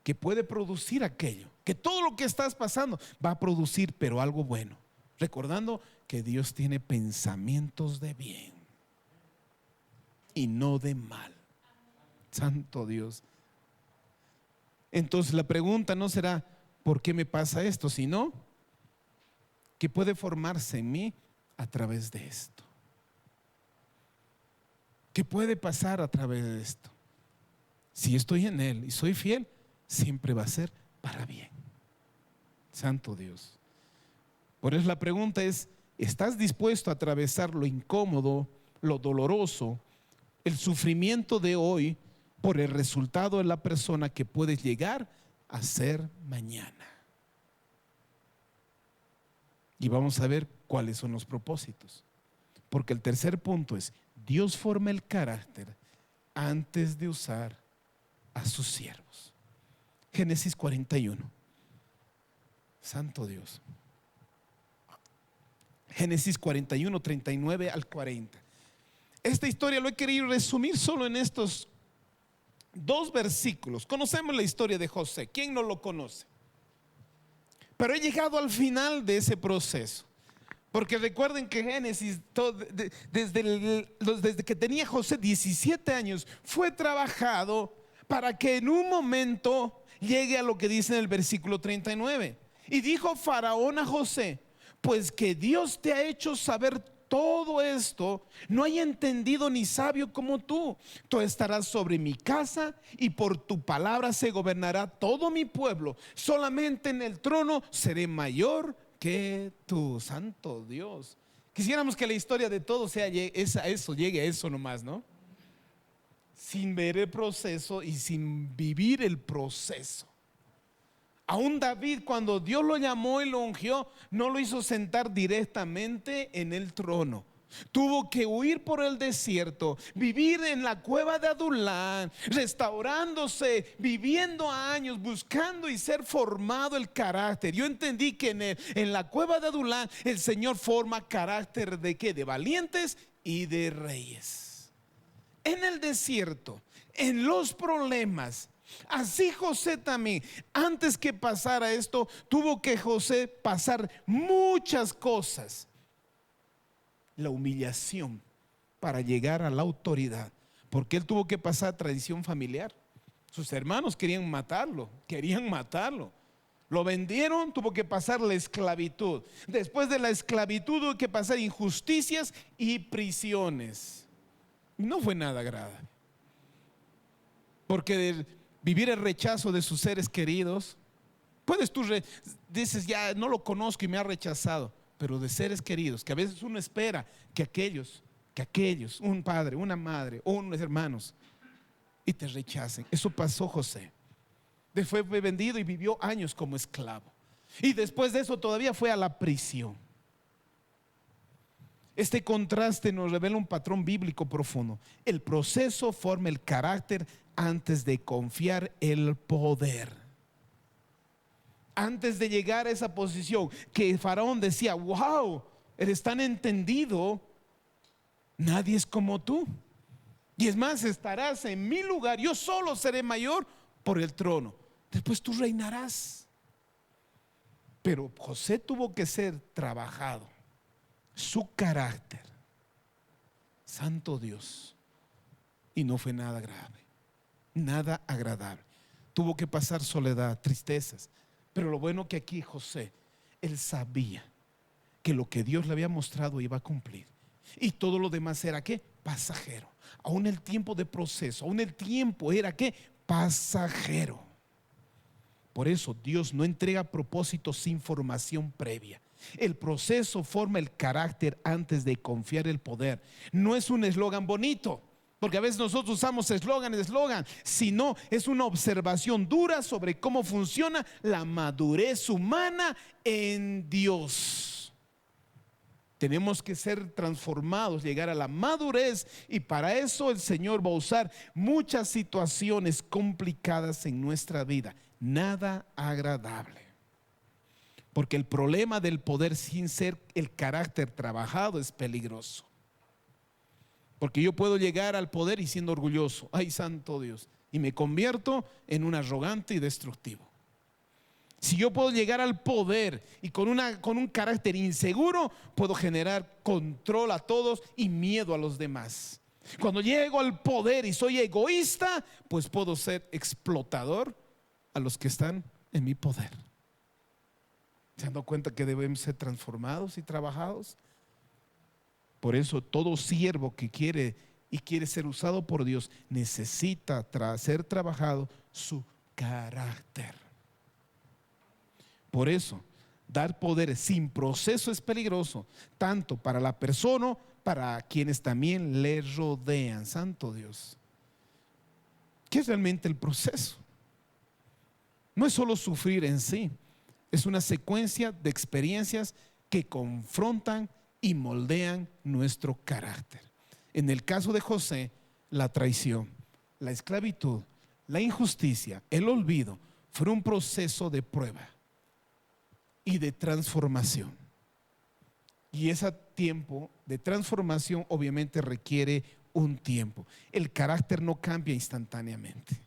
que puede producir aquello, que todo lo que estás pasando va a producir, pero algo bueno, recordando que Dios tiene pensamientos de bien y no de mal. Santo Dios. Entonces la pregunta no será ¿por qué me pasa esto?, sino ¿qué puede formarse en mí a través de esto? ¿Qué puede pasar a través de esto? Si estoy en Él y soy fiel, siempre va a ser para bien. Santo Dios. Por eso la pregunta es: ¿estás dispuesto a atravesar lo incómodo, lo doloroso, el sufrimiento de hoy por el resultado de la persona que puedes llegar a ser mañana? Y vamos a ver cuáles son los propósitos. Porque el tercer punto es: Dios forma el carácter antes de usar a sus siervos. Génesis 41. Santo Dios. Génesis 41, 39 al 40. Esta historia lo he querido resumir solo en estos dos versículos. Conocemos la historia de José. ¿Quién no lo conoce? Pero he llegado al final de ese proceso. Porque recuerden que Génesis, desde que tenía José 17 años, fue trabajado para que en un momento llegue a lo que dice en el versículo 39. Y dijo Faraón a José: pues que Dios te ha hecho saber todo esto, no hay entendido ni sabio como tú. Tú estarás sobre mi casa y por tu palabra se gobernará todo mi pueblo. Solamente en el trono seré mayor que tú. Santo Dios. Quisiéramos que la historia de todos sea eso, llegue a eso nomás, ¿no? Sin ver el proceso y sin vivir el proceso. Aún David, cuando Dios lo llamó y lo ungió, no lo hizo sentar directamente en el trono. Tuvo que huir por el desierto, vivir en la cueva de Adulán, restaurándose, viviendo años, buscando y ser formado el carácter. Yo entendí que en la cueva de Adulán el Señor forma carácter ¿de qué? De valientes y de reyes. En el desierto, en los problemas. Así José también, antes que pasara esto, tuvo que José pasar muchas cosas. La humillación para llegar a la autoridad, porque él tuvo que pasar tradición familiar. Sus hermanos querían matarlo. Lo vendieron, tuvo que pasar la esclavitud. Después de la esclavitud tuvo que pasar injusticias y prisiones. No fue nada agradable, porque vivir el rechazo de sus seres queridos. Dices, ya no lo conozco y me ha rechazado, pero de seres queridos, que a veces uno espera que aquellos, un padre, una madre o unos hermanos, y te rechacen. Eso pasó José. Después fue vendido y vivió años como esclavo. Y después de eso todavía fue a la prisión. Este contraste nos revela un patrón bíblico profundo. El proceso forma el carácter antes de confiar el poder. Antes de llegar a esa posición que Faraón decía: wow, eres tan entendido, nadie es como tú. Y es más, estarás en mi lugar, yo solo seré mayor por el trono. Después tú reinarás. Pero José tuvo que ser trabajado. Su carácter, santo Dios, y no fue nada grave, nada agradable. Tuvo que pasar soledad, tristezas. Pero lo bueno que aquí José, él sabía que lo que Dios le había mostrado iba a cumplir. Y todo lo demás era ¿qué? Pasajero. Aún el tiempo de proceso, aún el tiempo era ¿qué? Pasajero. Por eso Dios no entrega propósitos sin formación previa. El proceso forma el carácter antes de confiar el poder. No es un eslogan bonito, porque a veces nosotros usamos eslogan, sino es una observación dura sobre cómo funciona la madurez humana en Dios. Tenemos que ser transformados, llegar a la madurez, y para eso el Señor va a usar muchas situaciones complicadas en nuestra vida, nada agradable. Porque el problema del poder sin ser el carácter trabajado es peligroso. Porque yo puedo llegar al poder y siendo orgulloso, ay santo Dios, y me convierto en un arrogante y destructivo. Si yo puedo llegar al poder y con un carácter inseguro, puedo generar control a todos y miedo a los demás. Cuando llego al poder y soy egoísta, pues puedo ser explotador a los que están en mi poder. ¿Se han dado cuenta que debemos ser transformados y trabajados? Por eso todo siervo que quiere ser usado por Dios necesita ser trabajado su carácter. Por eso dar poder sin proceso es peligroso, tanto para la persona, para quienes también le rodean. Santo Dios. ¿Qué es realmente el proceso? No es solo sufrir en sí. Es una secuencia de experiencias que confrontan y moldean nuestro carácter. En el caso de José, la traición, la esclavitud, la injusticia, el olvido, fue un proceso de prueba y de transformación. Y ese tiempo de transformación obviamente requiere un tiempo. El carácter no cambia instantáneamente.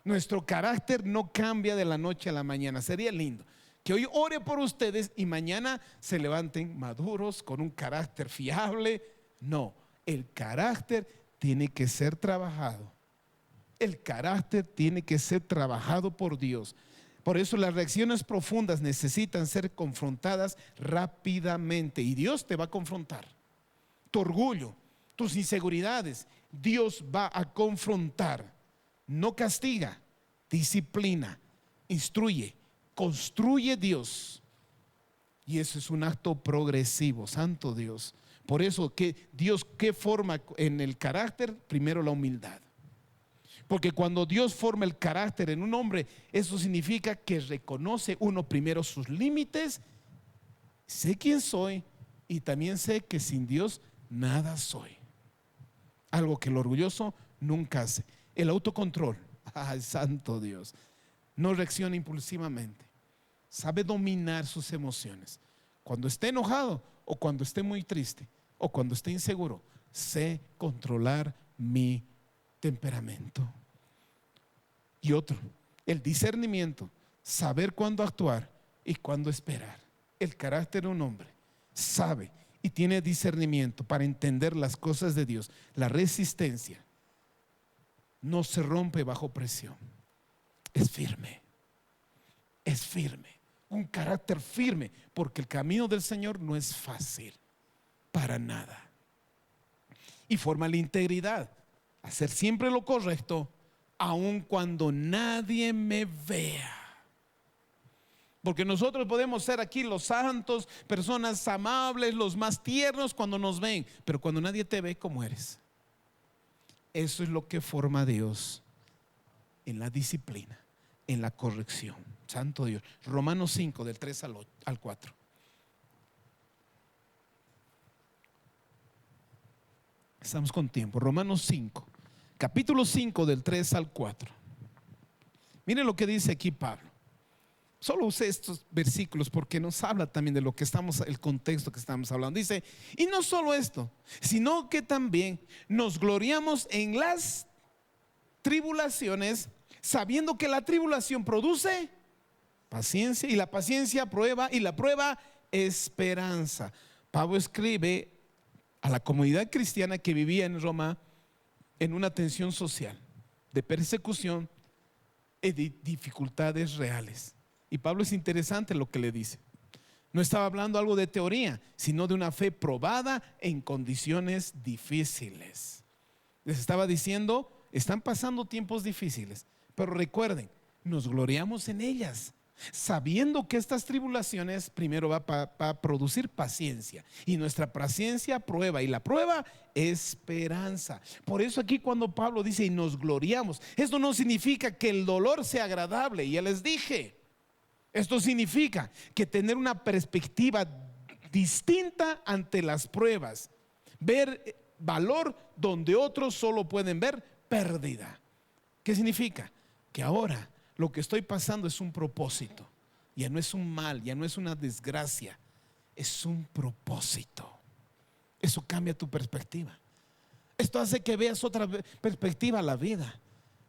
Nuestro carácter no cambia de la noche a la mañana. Sería lindo que hoy ore por ustedes y mañana se levanten maduros con un carácter fiable. No, el carácter tiene que ser trabajado. El carácter tiene que ser trabajado por Dios. Por eso las reacciones profundas necesitan ser confrontadas rápidamente, y Dios te va a confrontar. Tu orgullo, tus inseguridades, Dios va a confrontar. No castiga, disciplina, instruye, construye Dios. Y eso es un acto progresivo, santo Dios. Por eso que Dios, ¿qué forma en el carácter? Primero la humildad. Porque cuando Dios forma el carácter en un hombre, eso significa que reconoce uno primero sus límites. Sé quién soy y también sé que sin Dios nada soy. Algo que el orgulloso nunca hace. El autocontrol. Ay, santo Dios. No reacciona impulsivamente. Sabe dominar sus emociones. Cuando esté enojado o cuando esté muy triste o cuando esté inseguro, sé controlar mi temperamento. Y otro, el discernimiento, saber cuándo actuar y cuándo esperar. El carácter de un hombre sabe y tiene discernimiento para entender las cosas de Dios. La resistencia no se rompe bajo presión. Es firme, es firme, un carácter firme, porque el camino del Señor no es fácil para nada. Y forma la integridad, hacer siempre lo correcto, aun cuando nadie me vea. Porque nosotros podemos ser aquí los santos, personas amables, los más tiernos cuando nos ven, pero cuando nadie te ve, ¿cómo eres? Eso es lo que forma Dios en la disciplina, en la corrección. Santo Dios. Romanos 5 del 3 al 4. Estamos con tiempo. Romanos 5, capítulo 5 del 3 al 4. Miren lo que dice aquí Pablo. Solo usé estos versículos porque nos habla también de lo que estamos, el contexto que estamos hablando. Dice, y no solo esto, sino que también nos gloriamos en las tribulaciones, sabiendo que la tribulación produce paciencia, y la paciencia prueba, y la prueba esperanza. Pablo escribe a la comunidad cristiana que vivía en Roma en una tensión social, de persecución y de dificultades reales. Y Pablo es interesante lo que le dice. No estaba hablando algo de teoría, sino de una fe probada en condiciones difíciles. Les estaba diciendo, están pasando tiempos difíciles, pero recuerden, nos gloriamos en ellas, sabiendo que estas tribulaciones primero va a producir paciencia, y nuestra paciencia prueba, y la prueba esperanza. Por eso aquí cuando Pablo dice y nos gloriamos, esto no significa que el dolor sea agradable. Ya les dije, esto significa que tener una perspectiva distinta ante las pruebas, ver valor donde otros solo pueden ver pérdida. ¿Qué significa? Que ahora lo que estoy pasando es un propósito. Ya no es un mal, ya no es una desgracia, es un propósito. Eso cambia tu perspectiva. Esto hace que veas otra perspectiva a la vida,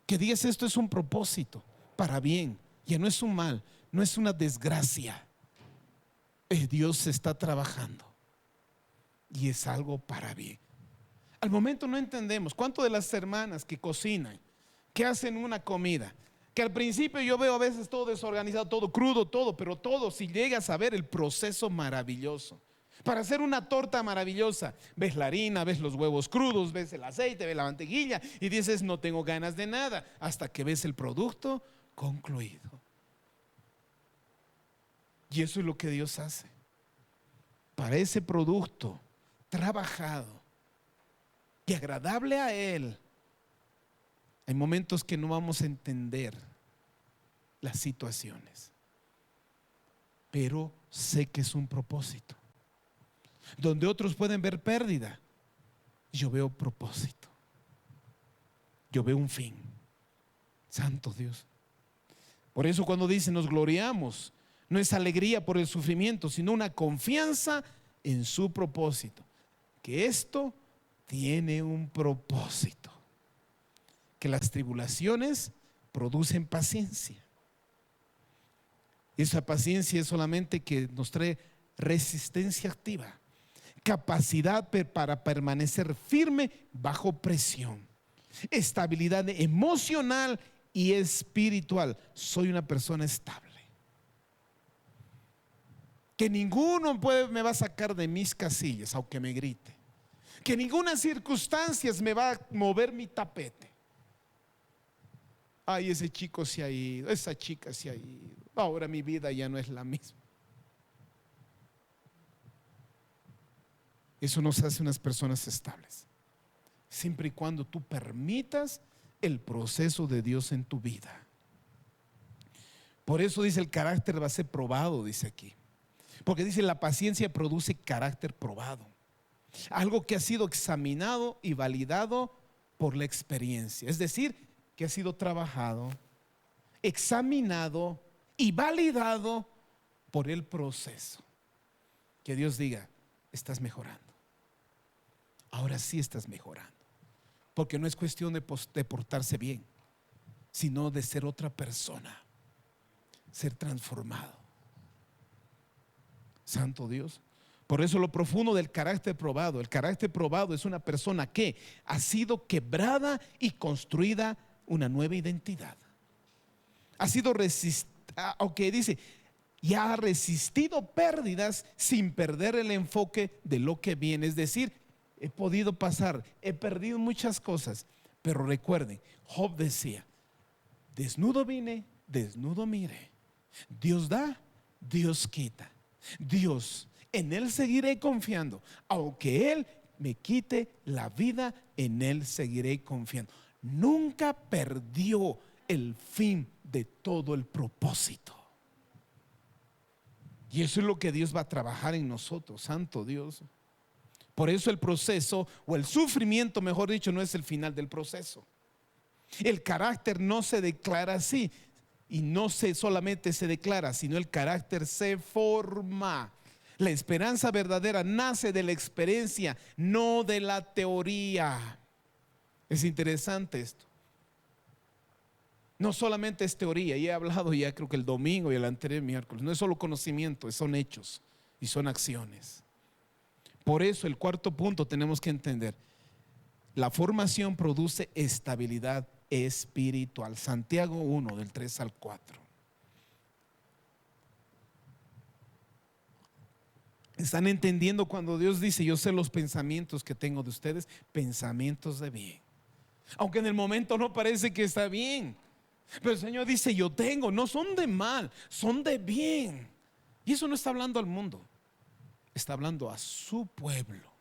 que digas esto es un propósito para bien, ya no es un mal, no es una desgracia. Dios está trabajando y es algo para bien. Al momento no entendemos cuánto de las hermanas que cocinan, que hacen una comida, que al principio yo veo a veces todo desorganizado, todo crudo, todo, pero todo, si llegas a ver el proceso maravilloso. Para hacer una torta maravillosa, ves la harina, ves los huevos crudos, ves el aceite, ves la mantequilla y dices no tengo ganas de nada, hasta que ves el producto concluido. Y eso es lo que Dios hace. Para ese producto trabajado y agradable a Él, hay momentos que no vamos a entender las situaciones, pero sé que es un propósito. Donde otros pueden ver pérdida, yo veo propósito, yo veo un fin. Santo Dios. Por eso cuando dice nos gloriamos, no es alegría por el sufrimiento, sino una confianza en su propósito, que esto tiene un propósito, que las tribulaciones producen paciencia. Esa paciencia es solamente que nos trae resistencia activa, capacidad para permanecer firme bajo presión, estabilidad emocional y espiritual. Soy una persona estable, que ninguno me va a sacar de mis casillas, aunque me grite, que ninguna circunstancia me va a mover mi tapete. Ay, ese chico se ha ido, esa chica se ha ido, ahora mi vida ya no es la misma. Eso nos hace unas personas estables, siempre y cuando tú permitas el proceso de Dios en tu vida. Por eso dice, el carácter va a ser probado, dice aquí. Porque dice, la paciencia produce carácter probado, algo que ha sido examinado y validado por la experiencia. Es decir, que ha sido trabajado, examinado y validado por el proceso. Que Dios diga, estás mejorando. Ahora sí estás mejorando. Porque no es cuestión de portarse bien, sino de ser otra persona, ser transformado. Santo Dios. Por eso lo profundo del carácter probado. El carácter probado es una persona que ha sido quebrada y construida una nueva identidad. Ha sido aunque dice, ya ha resistido pérdidas sin perder el enfoque de lo que viene. Es decir, he podido pasar, he perdido muchas cosas, pero recuerden, Job decía, desnudo vine, desnudo miré. Dios da, Dios quita. Dios, en Él seguiré confiando. Aunque Él me quite la vida, en Él seguiré confiando. Nunca perdió el fin de todo el propósito. Y eso es lo que Dios va a trabajar en nosotros, santo Dios. Por eso el proceso, o el sufrimiento, mejor dicho, no es el final del proceso. El carácter no se declara así. Y no solamente se declara, sino el carácter se forma. La esperanza verdadera nace de la experiencia, no de la teoría. Es interesante esto. No solamente es teoría, y he hablado ya creo que el domingo y el anterior miércoles. No es solo conocimiento, son hechos y son acciones. Por eso el cuarto punto tenemos que entender: la formación produce estabilidad espiritual. Santiago 1, del 3 al 4. ¿Están entendiendo cuando Dios dice, yo sé los pensamientos que tengo de ustedes? Pensamientos de bien. Aunque en el momento no parece que está bien, pero el Señor dice, yo tengo, no son de mal, son de bien. Y eso no está hablando al mundo, está hablando a su pueblo,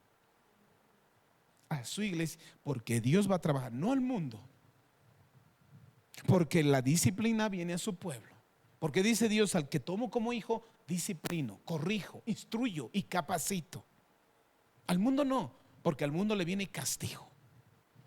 a su iglesia, porque Dios va a trabajar, no al mundo. Porque la disciplina viene a su pueblo. Porque dice Dios, al que tomo como hijo, disciplino, corrijo, instruyo y capacito. Al mundo no, porque al mundo le viene castigo.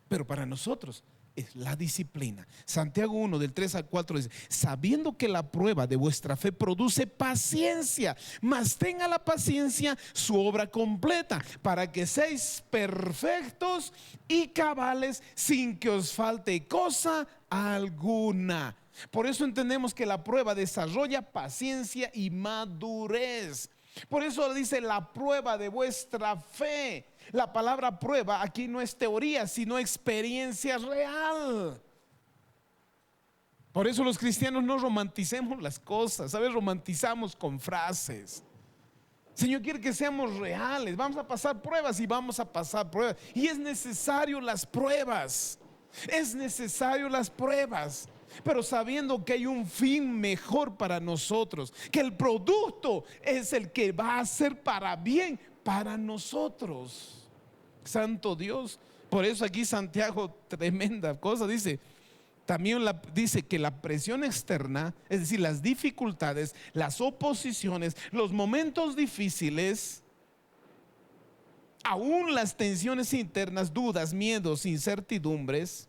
Pero para nosotros es la disciplina. Santiago 1, del 3 al 4 dice, sabiendo que la prueba de vuestra fe produce paciencia, mas tenga la paciencia su obra completa, para que seáis perfectos y cabales, sin que os falte cosa alguna. Por eso entendemos que la prueba desarrolla paciencia y madurez. Por eso dice la prueba de vuestra fe. La palabra prueba aquí no es teoría, sino experiencia real. Por eso los cristianos no romanticemos las cosas, ¿sabes? Romantizamos con frases. Señor quiere que seamos reales. Vamos a pasar pruebas y vamos a pasar pruebas. Y es necesario las pruebas. Es necesario las pruebas. Pero sabiendo que hay un fin mejor para nosotros, que el producto es el que va a ser para bien para nosotros. Santo Dios. Por eso aquí Santiago, tremenda cosa, dice. También dice que la presión externa, es decir, las dificultades, las oposiciones, los momentos difíciles, aún las tensiones internas, dudas, miedos, incertidumbres,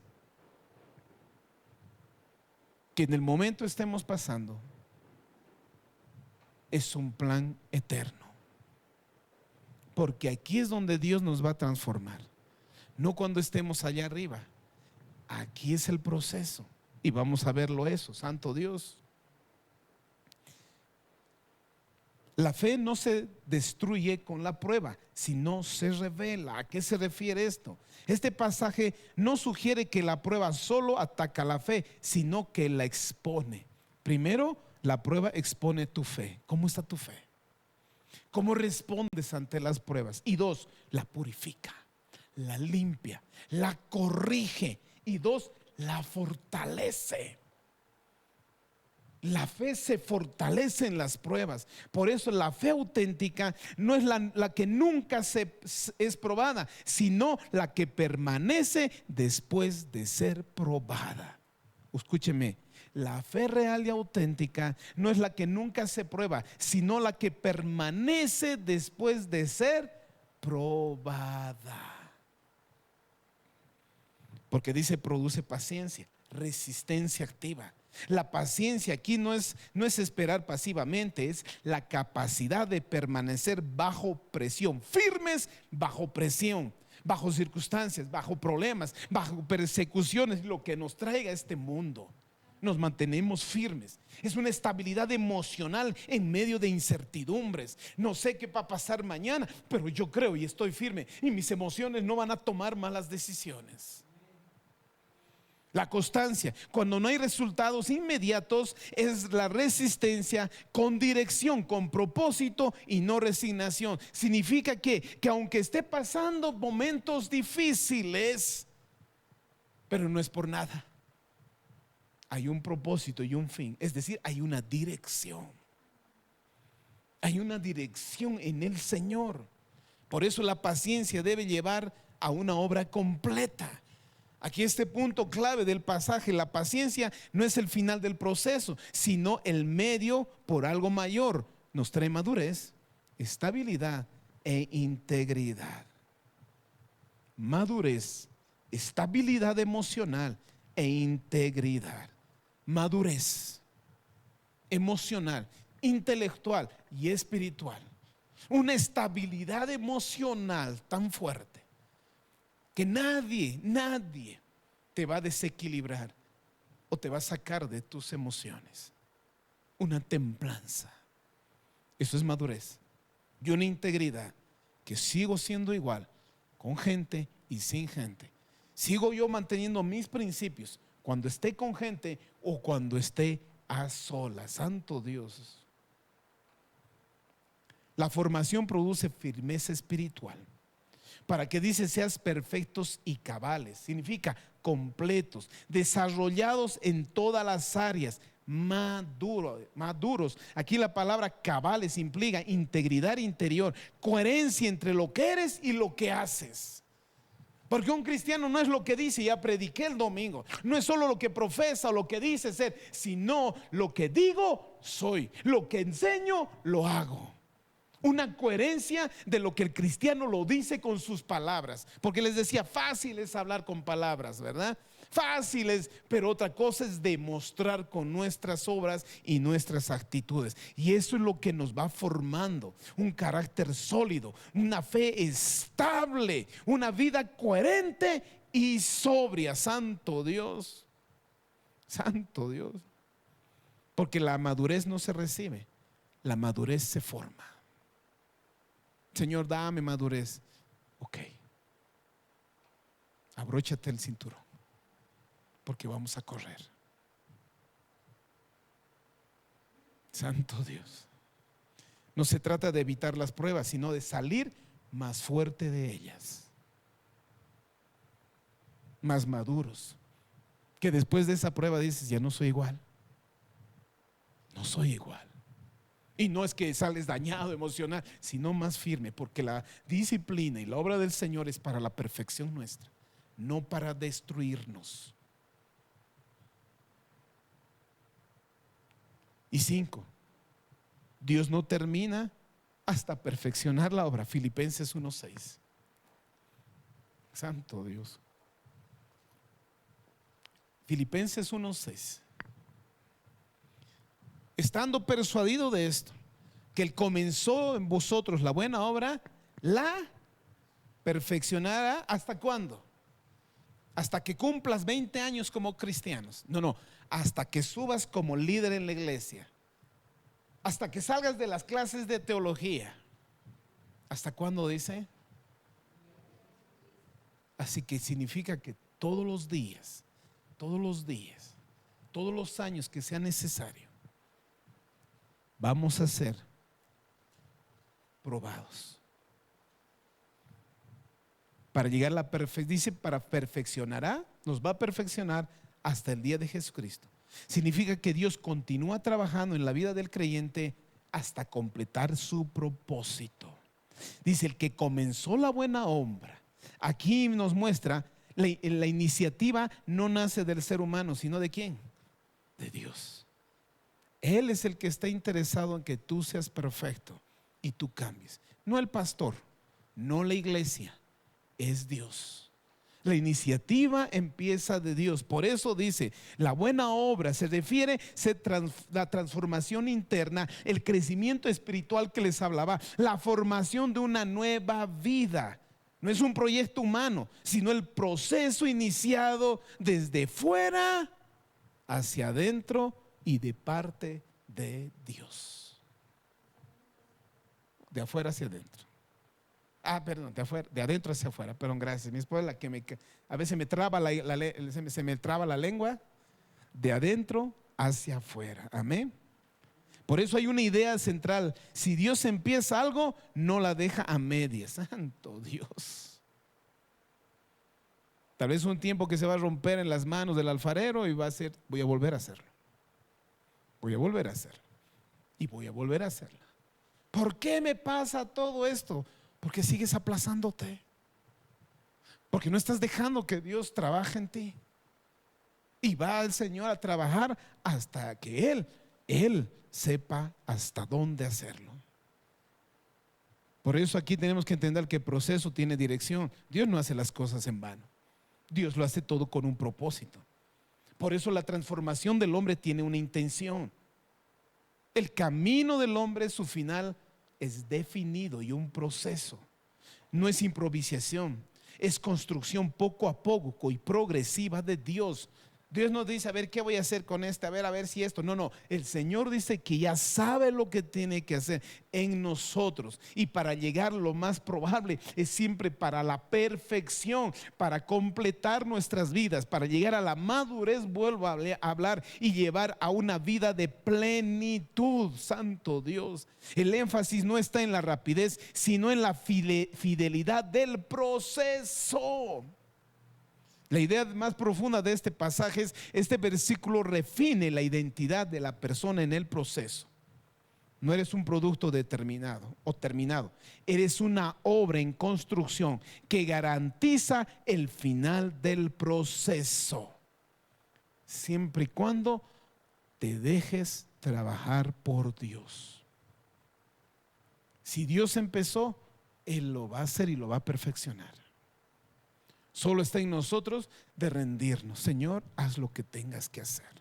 que en el momento estemos pasando, es un plan eterno. Porque aquí es donde Dios nos va a transformar, no cuando estemos allá arriba. Aquí es el proceso y vamos a verlo eso, santo Dios. La fe no se destruye con la prueba, sino se revela. ¿A qué se refiere esto? Este pasaje no sugiere que la prueba solo ataca la fe, sino que la expone. Primero, la prueba expone tu fe. ¿Cómo está tu fe? ¿Cómo respondes ante las pruebas? Y dos, la purifica, la limpia, la corrige. Y dos, la fortalece. La fe se fortalece en las pruebas. Por eso la fe auténtica no es la que nunca es probada, sino la que permanece después de ser probada. Escúcheme, la fe real y auténtica no es la que nunca se prueba, sino la que permanece después de ser probada. Porque dice produce paciencia, resistencia activa. La paciencia aquí no es esperar pasivamente, es la capacidad de permanecer bajo presión, firmes bajo presión, bajo circunstancias, bajo problemas, bajo persecuciones, lo que nos traiga este mundo. Nos mantenemos firmes. Es una estabilidad emocional en medio de incertidumbres. No sé qué va a pasar mañana, pero yo creo y estoy firme, y mis emociones no van a tomar malas decisiones. La constancia, cuando no hay resultados inmediatos, es la resistencia con dirección, con propósito y no resignación. Significa que aunque esté pasando momentos difíciles, pero no es por nada, hay un propósito y un fin. Es decir, hay una dirección. Hay una dirección en el Señor. Por eso la paciencia debe llevar a una obra completa. Aquí este punto clave del pasaje: la paciencia no es el final del proceso, sino el medio por algo mayor. Nos trae madurez, estabilidad e integridad. Madurez, estabilidad emocional e integridad. Madurez emocional, intelectual y espiritual. Una estabilidad emocional tan fuerte que nadie te va a desequilibrar o te va a sacar de tus emociones. Una templanza, eso es madurez. Y una integridad, que sigo siendo igual con gente y sin gente. Sigo yo manteniendo mis principios cuando esté con gente o cuando esté a solas. Santo Dios. La formación produce firmeza espiritual. Para que dice seas perfectos y cabales, significa completos, desarrollados en todas las áreas, maduros. Aquí la palabra cabales implica integridad interior, coherencia entre lo que eres y lo que haces. Porque un cristiano no es lo que dice, ya prediqué el domingo, no es solo lo que profesa o lo que dice ser, sino lo que digo soy, lo que enseño lo hago. Una coherencia de lo que el cristiano lo dice con sus palabras. Porque les decía, fácil es hablar con palabras, ¿verdad? Fácil es, pero otra cosa es demostrar con nuestras obras y nuestras actitudes. Y eso es lo que nos va formando un carácter sólido, una fe estable, una vida coherente y sobria. Santo Dios, santo Dios. Porque la madurez no se recibe, la madurez se forma. Señor, dame madurez. Ok, abróchate el cinturón, porque vamos a correr. Santo Dios. No se trata de evitar las pruebas, sino de salir más fuerte de ellas, más maduros. Que después de esa prueba dices, ya no soy igual. No soy igual. Y no es que sales dañado emocional, sino más firme, porque la disciplina y la obra del Señor es para la perfección nuestra, no para destruirnos. Y 5, Dios no termina hasta perfeccionar la obra. Filipenses 1:6. Santo Dios. Filipenses 1:6. Estando persuadido de esto, que Él comenzó en vosotros la buena obra, la perfeccionará. ¿Hasta cuándo? Hasta que cumplas 20 años como cristianos. No, hasta que subas como líder en la iglesia. hasta que salgas de las clases de teología. ¿Hasta cuándo dice? Así que significa que todos los días, todos los años que sea necesario, vamos a ser probados. Para llegar a la perfección, dice, para perfeccionará, nos va a perfeccionar hasta el día de Jesucristo. Significa que Dios continúa trabajando en la vida del creyente hasta completar su propósito. Dice, el que comenzó la buena obra. Aquí nos muestra la iniciativa no nace del ser humano, sino ¿de quién? De Dios. Él es el que está interesado en que tú seas perfecto y tú cambies. No el pastor, no la iglesia, es Dios. La iniciativa empieza de Dios. Por eso dice, la buena obra se refiere a la transformación interna, el crecimiento espiritual que les hablaba, la formación de una nueva vida. No es un proyecto humano, sino el proceso iniciado desde fuera hacia adentro y de parte de Dios. De afuera hacia adentro. Perdón, de adentro hacia afuera. Perdón, gracias. Mi esposa es la que a veces me traba se me traba la lengua. De adentro hacia afuera. Amén. Por eso hay una idea central. Si Dios empieza algo, no la deja a medias. Santo Dios. Tal vez un tiempo que se va a romper en las manos del alfarero y va a ser, voy a volver a hacerlo. Voy a volver a hacerlo. Y voy a volver a hacerlo. ¿Por qué me pasa todo esto? Porque sigues aplazándote. Porque no estás dejando que Dios trabaje en ti. Y va el Señor a trabajar hasta que Él sepa hasta dónde hacerlo. Por eso aquí tenemos que entender que el proceso tiene dirección. Dios no hace las cosas en vano. Dios lo hace todo con un propósito. Por eso la transformación del hombre tiene una intención. El camino del hombre, su final es definido y un proceso. No es improvisación, es construcción poco a poco y progresiva de Dios. Dios no dice, a ver, ¿qué voy a hacer con este? A ver si esto. No, el Señor dice que ya sabe lo que tiene que hacer en nosotros. Y para llegar, lo más probable es siempre para la perfección, para completar nuestras vidas, para llegar a la madurez, vuelvo a hablar, y llevar a una vida de plenitud. Santo Dios. El énfasis no está en la rapidez, sino en la fidelidad del proceso. La idea más profunda de este pasaje es, este versículo define la identidad de la persona en el proceso. No eres un producto determinado o terminado, eres una obra en construcción que garantiza el final del proceso, siempre y cuando te dejes trabajar por Dios. Si Dios empezó, Él lo va a hacer y lo va a perfeccionar. Solo está en nosotros de rendirnos. Señor, haz lo que tengas que hacer.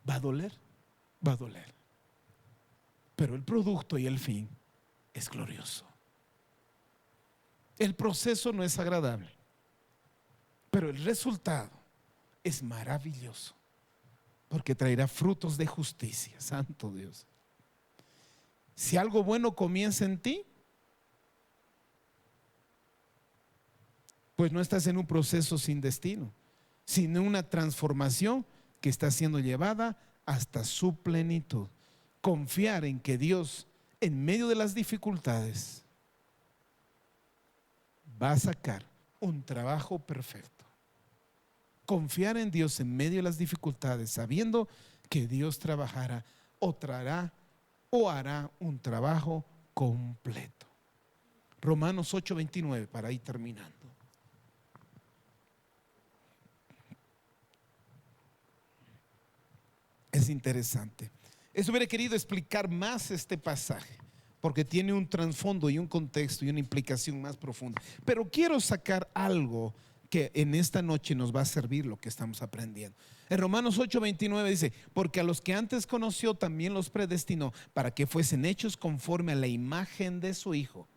¿Va a doler? Va a doler. Pero el producto y el fin es glorioso. El proceso no es agradable, pero el resultado es maravilloso, porque traerá frutos de justicia. Santo Dios. Si algo bueno comienza en ti, pues no estás en un proceso sin destino, sino una transformación que está siendo llevada hasta su plenitud. Confiar en que Dios, en medio de las dificultades, va a sacar un trabajo perfecto. Confiar en Dios en medio de las dificultades, sabiendo que Dios trabajará o traerá o hará un trabajo completo. Romanos 8:29, para ir terminando. Es interesante. Eso hubiera querido explicar más este pasaje, porque tiene un trasfondo y un contexto y una implicación más profunda. Pero quiero sacar algo que en esta noche nos va a servir lo que estamos aprendiendo. En Romanos 8:29 dice, porque a los que antes conoció también los predestinó para que fuesen hechos conforme a la imagen de su Hijo,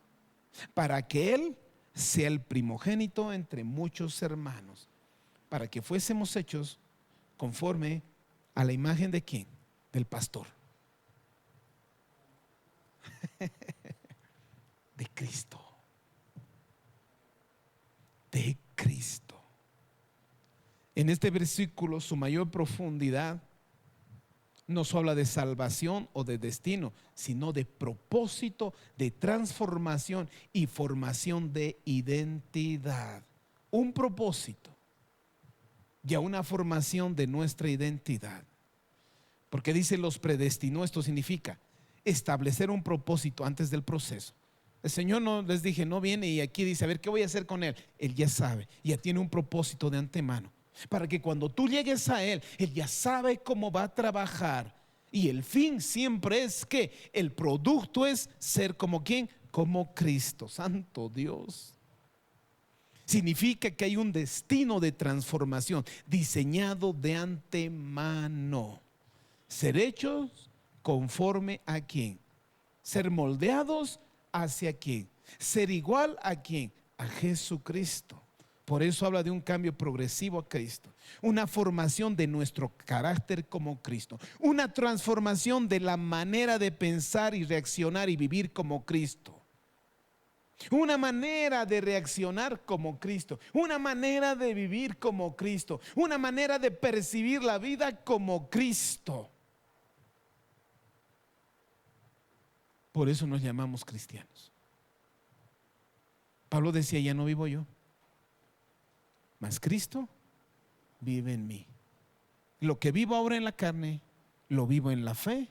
para que Él sea el primogénito entre muchos hermanos, para que fuésemos hechos conforme a la imagen de ¿quién? Del pastor. De Cristo. De Cristo. En este versículo, su mayor profundidad no solo habla de salvación o de destino, sino de propósito, de transformación y formación de identidad. Un propósito y a una formación de nuestra identidad. Porque dice los predestinó, esto significa establecer un propósito antes del proceso. El Señor, no les dije, no viene y aquí dice, a ver, ¿qué voy a hacer con él? Él ya sabe, ya tiene un propósito de antemano, para que cuando tú llegues a él, él ya sabe cómo va a trabajar. Y el fin siempre es que el producto es ser como ¿quién? Como Cristo. Santo Dios. Significa que hay un destino de transformación diseñado de antemano. Ser hechos conforme a quién. Ser moldeados hacia quién. Ser igual a quién. A Jesucristo. Por eso habla de un cambio progresivo a Cristo. Una formación de nuestro carácter como Cristo. Una transformación de la manera de pensar y reaccionar y vivir como Cristo. Una manera de reaccionar como Cristo. Una manera de vivir como Cristo. Una manera de percibir la vida como Cristo. Por eso nos llamamos cristianos. Pablo decía, ya no vivo yo, mas Cristo vive en mí. Lo que vivo ahora en la carne, lo vivo en la fe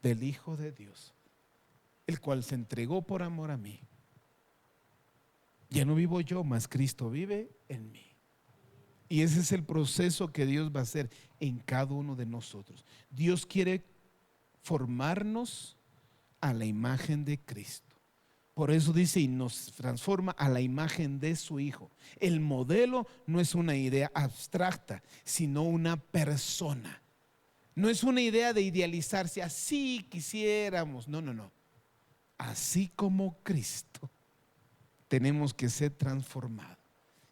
del Hijo de Dios, el cual se entregó por amor a mí. Ya no vivo yo, mas Cristo vive en mí. Y ese es el proceso que Dios va a hacer en cada uno de nosotros. Dios quiere formarnos a la imagen de Cristo. Por eso dice, y nos transforma a la imagen de su Hijo. El modelo no es una idea abstracta, sino una persona. No es una idea de idealizarse, así quisiéramos. No, no, no. Así como Cristo, tenemos que ser transformados.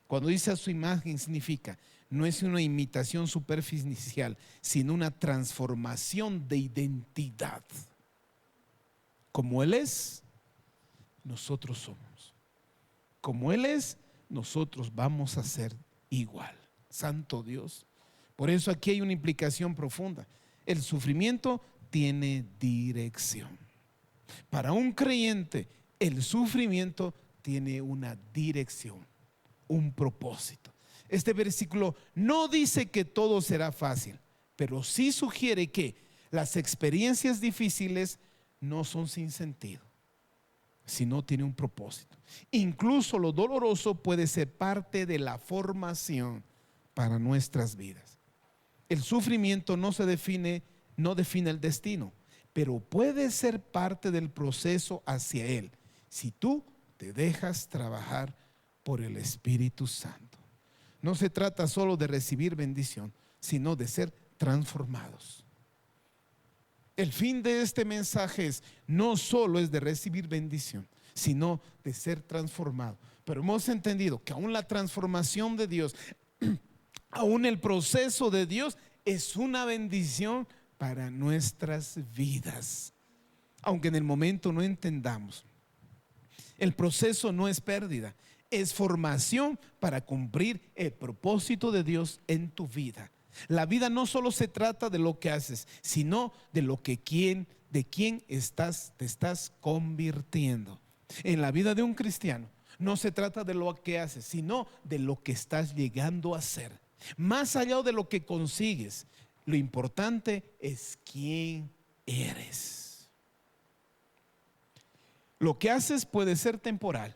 Cuando dice a su imagen, significa, no es una imitación superficial, sino una transformación de identidad. Como Él es, nosotros somos. Como Él es, nosotros vamos a ser igual. Santo Dios. Por eso aquí hay una implicación profunda. El sufrimiento tiene dirección. Para un creyente, el sufrimiento tiene una dirección, un propósito. Este versículo no dice que todo será fácil, pero sí sugiere que las experiencias difíciles no son sin sentido, sino tiene un propósito. Incluso lo doloroso puede ser parte de la formación para nuestras vidas. El sufrimiento no define el destino, pero puede ser parte del proceso hacia él, si tú te dejas trabajar por el Espíritu Santo. No se trata solo de recibir bendición, sino de ser transformados. El fin de este mensaje no solo es de recibir bendición, sino de ser transformado. Pero hemos entendido que aún la transformación de Dios, aún el proceso de Dios es una bendición para nuestras vidas. Aunque en el momento no entendamos, el proceso no es pérdida, es formación para cumplir el propósito de Dios en tu vida. La vida no solo se trata de lo que haces, sino de de quién te estás convirtiendo. En la vida de un cristiano no se trata de lo que haces, sino de lo que estás llegando a ser. Más allá de lo que consigues, lo importante es quién eres. Lo que haces puede ser temporal,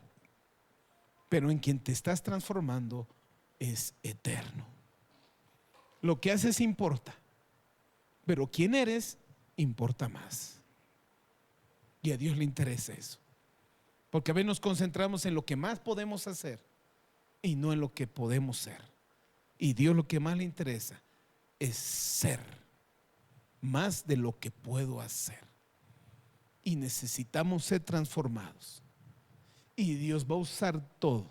pero en quien te estás transformando es eterno. Lo que haces importa, pero quién eres importa más. Y a Dios le interesa eso, porque a veces nos concentramos en lo que más podemos hacer y no en lo que podemos ser. Y Dios lo que más le interesa es ser más de lo que puedo hacer. Y necesitamos ser transformados. Y Dios va a usar todo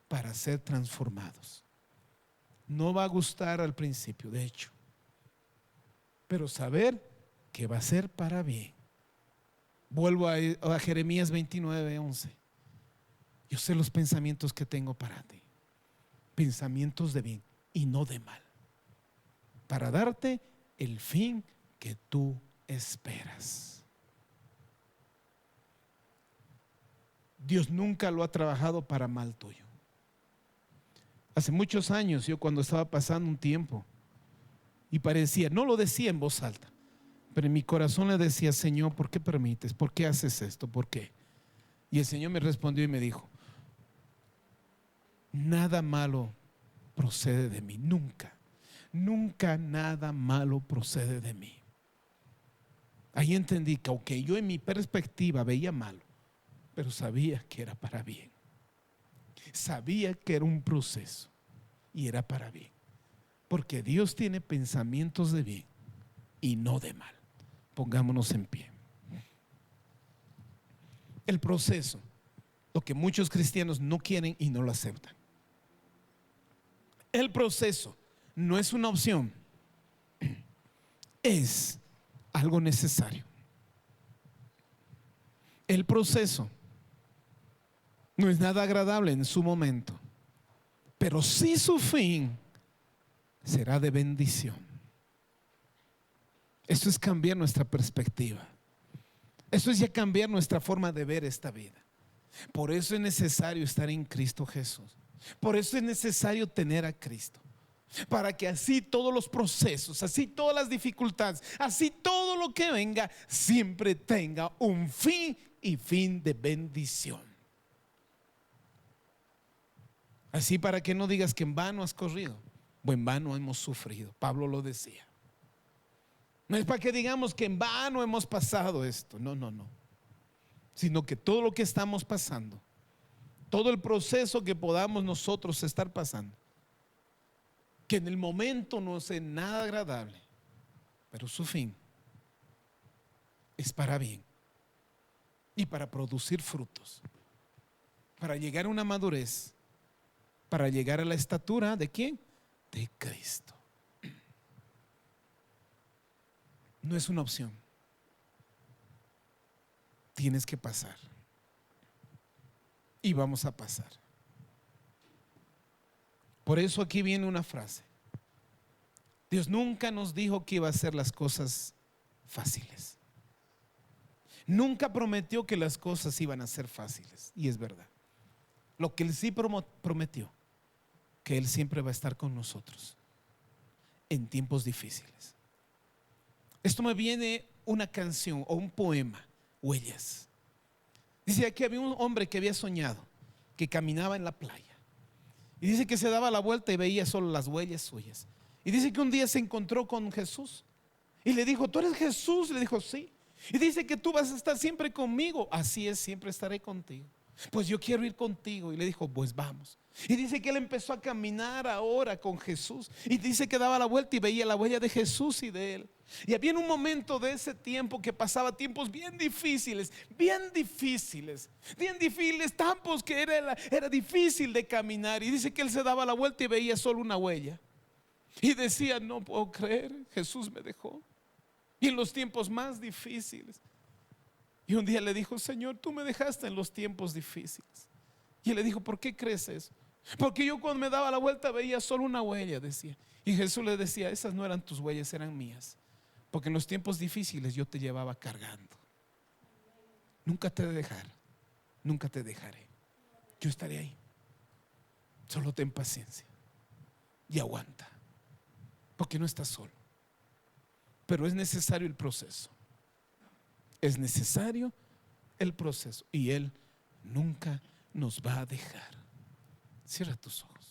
para ser transformados. No va a gustar al principio, de hecho, pero saber que va a ser para bien. Vuelvo a Jeremías 29:11. Yo sé los pensamientos que tengo para ti, pensamientos de bien y no de mal, para darte el fin que tú esperas. Dios nunca lo ha trabajado para mal tuyo. Hace muchos años, yo cuando estaba pasando un tiempo y parecía, no lo decía en voz alta, pero en mi corazón le decía: Señor, ¿por qué permites? ¿Por qué haces esto? ¿Por qué? Y el Señor me respondió y me dijo: nada malo procede de mí, nunca, nunca nada malo procede de mí. Ahí entendí que aunque yo en mi perspectiva veía malo, pero sabía que era para bien. Sabía que era un proceso y era para bien, porque Dios tiene pensamientos de bien y no de mal. Pongámonos en pie. El proceso, lo que muchos cristianos no quieren y no lo aceptan. El proceso no es una opción, es algo necesario. El proceso no es nada agradable en su momento, pero sí su fin será de bendición. Esto es cambiar nuestra perspectiva. Esto es ya cambiar nuestra forma de ver esta vida. Por eso es necesario estar en Cristo Jesús. Por eso es necesario tener a Cristo, para que así todos los procesos, así todas las dificultades, así todo lo que venga, siempre tenga un fin y fin de bendición. Así, para que no digas que en vano has corrido o en vano hemos sufrido. Pablo lo decía. No es para que digamos que en vano hemos pasado esto, no, sino que todo lo que estamos pasando, todo el proceso que podamos nosotros estar pasando, que en el momento no sea nada agradable, pero su fin es para bien y para producir frutos, para llegar a una madurez, para llegar a la estatura ¿de quién? De Cristo. No es una opción. Tienes que pasar. Y vamos a pasar. Por eso aquí viene una frase. Dios nunca nos dijo que iba a hacer las cosas fáciles. Nunca prometió que las cosas iban a ser fáciles. Y es verdad. Lo que Él sí prometió, que Él siempre va a estar con nosotros en tiempos difíciles. Esto me viene una canción o un poema, Huellas. Dice que había un hombre que había soñado que caminaba en la playa. Y dice que se daba la vuelta y veía solo las huellas suyas. Y dice que un día se encontró con Jesús y le dijo: ¿tú eres Jesús? Le dijo: sí. Y dice que tú vas a estar siempre conmigo. Así es, siempre estaré contigo. Pues yo quiero ir contigo. Y le dijo: pues vamos. Y dice que él empezó a caminar ahora con Jesús. Y dice que daba la vuelta y veía la huella de Jesús y de él. Y había un momento de ese tiempo que pasaba tiempos bien difíciles, tiempos que era difícil de caminar. Y dice que él se daba la vuelta y veía solo una huella. Y decía: no puedo creer, Jesús me dejó. Y en los tiempos más difíciles. Y un día le dijo: Señor, tú me dejaste en los tiempos difíciles. Y él le dijo: ¿por qué crees eso? Porque yo cuando me daba la vuelta veía solo una huella, decía. Y Jesús le decía: esas no eran tus huellas, eran mías. Porque en los tiempos difíciles yo te llevaba cargando. Nunca te he de dejar, nunca te dejaré. Yo estaré ahí. Solo ten paciencia y aguanta, porque no estás solo. Pero es necesario el proceso. Es necesario el proceso. Y Él nunca nos va a dejar. Cierra tus ojos.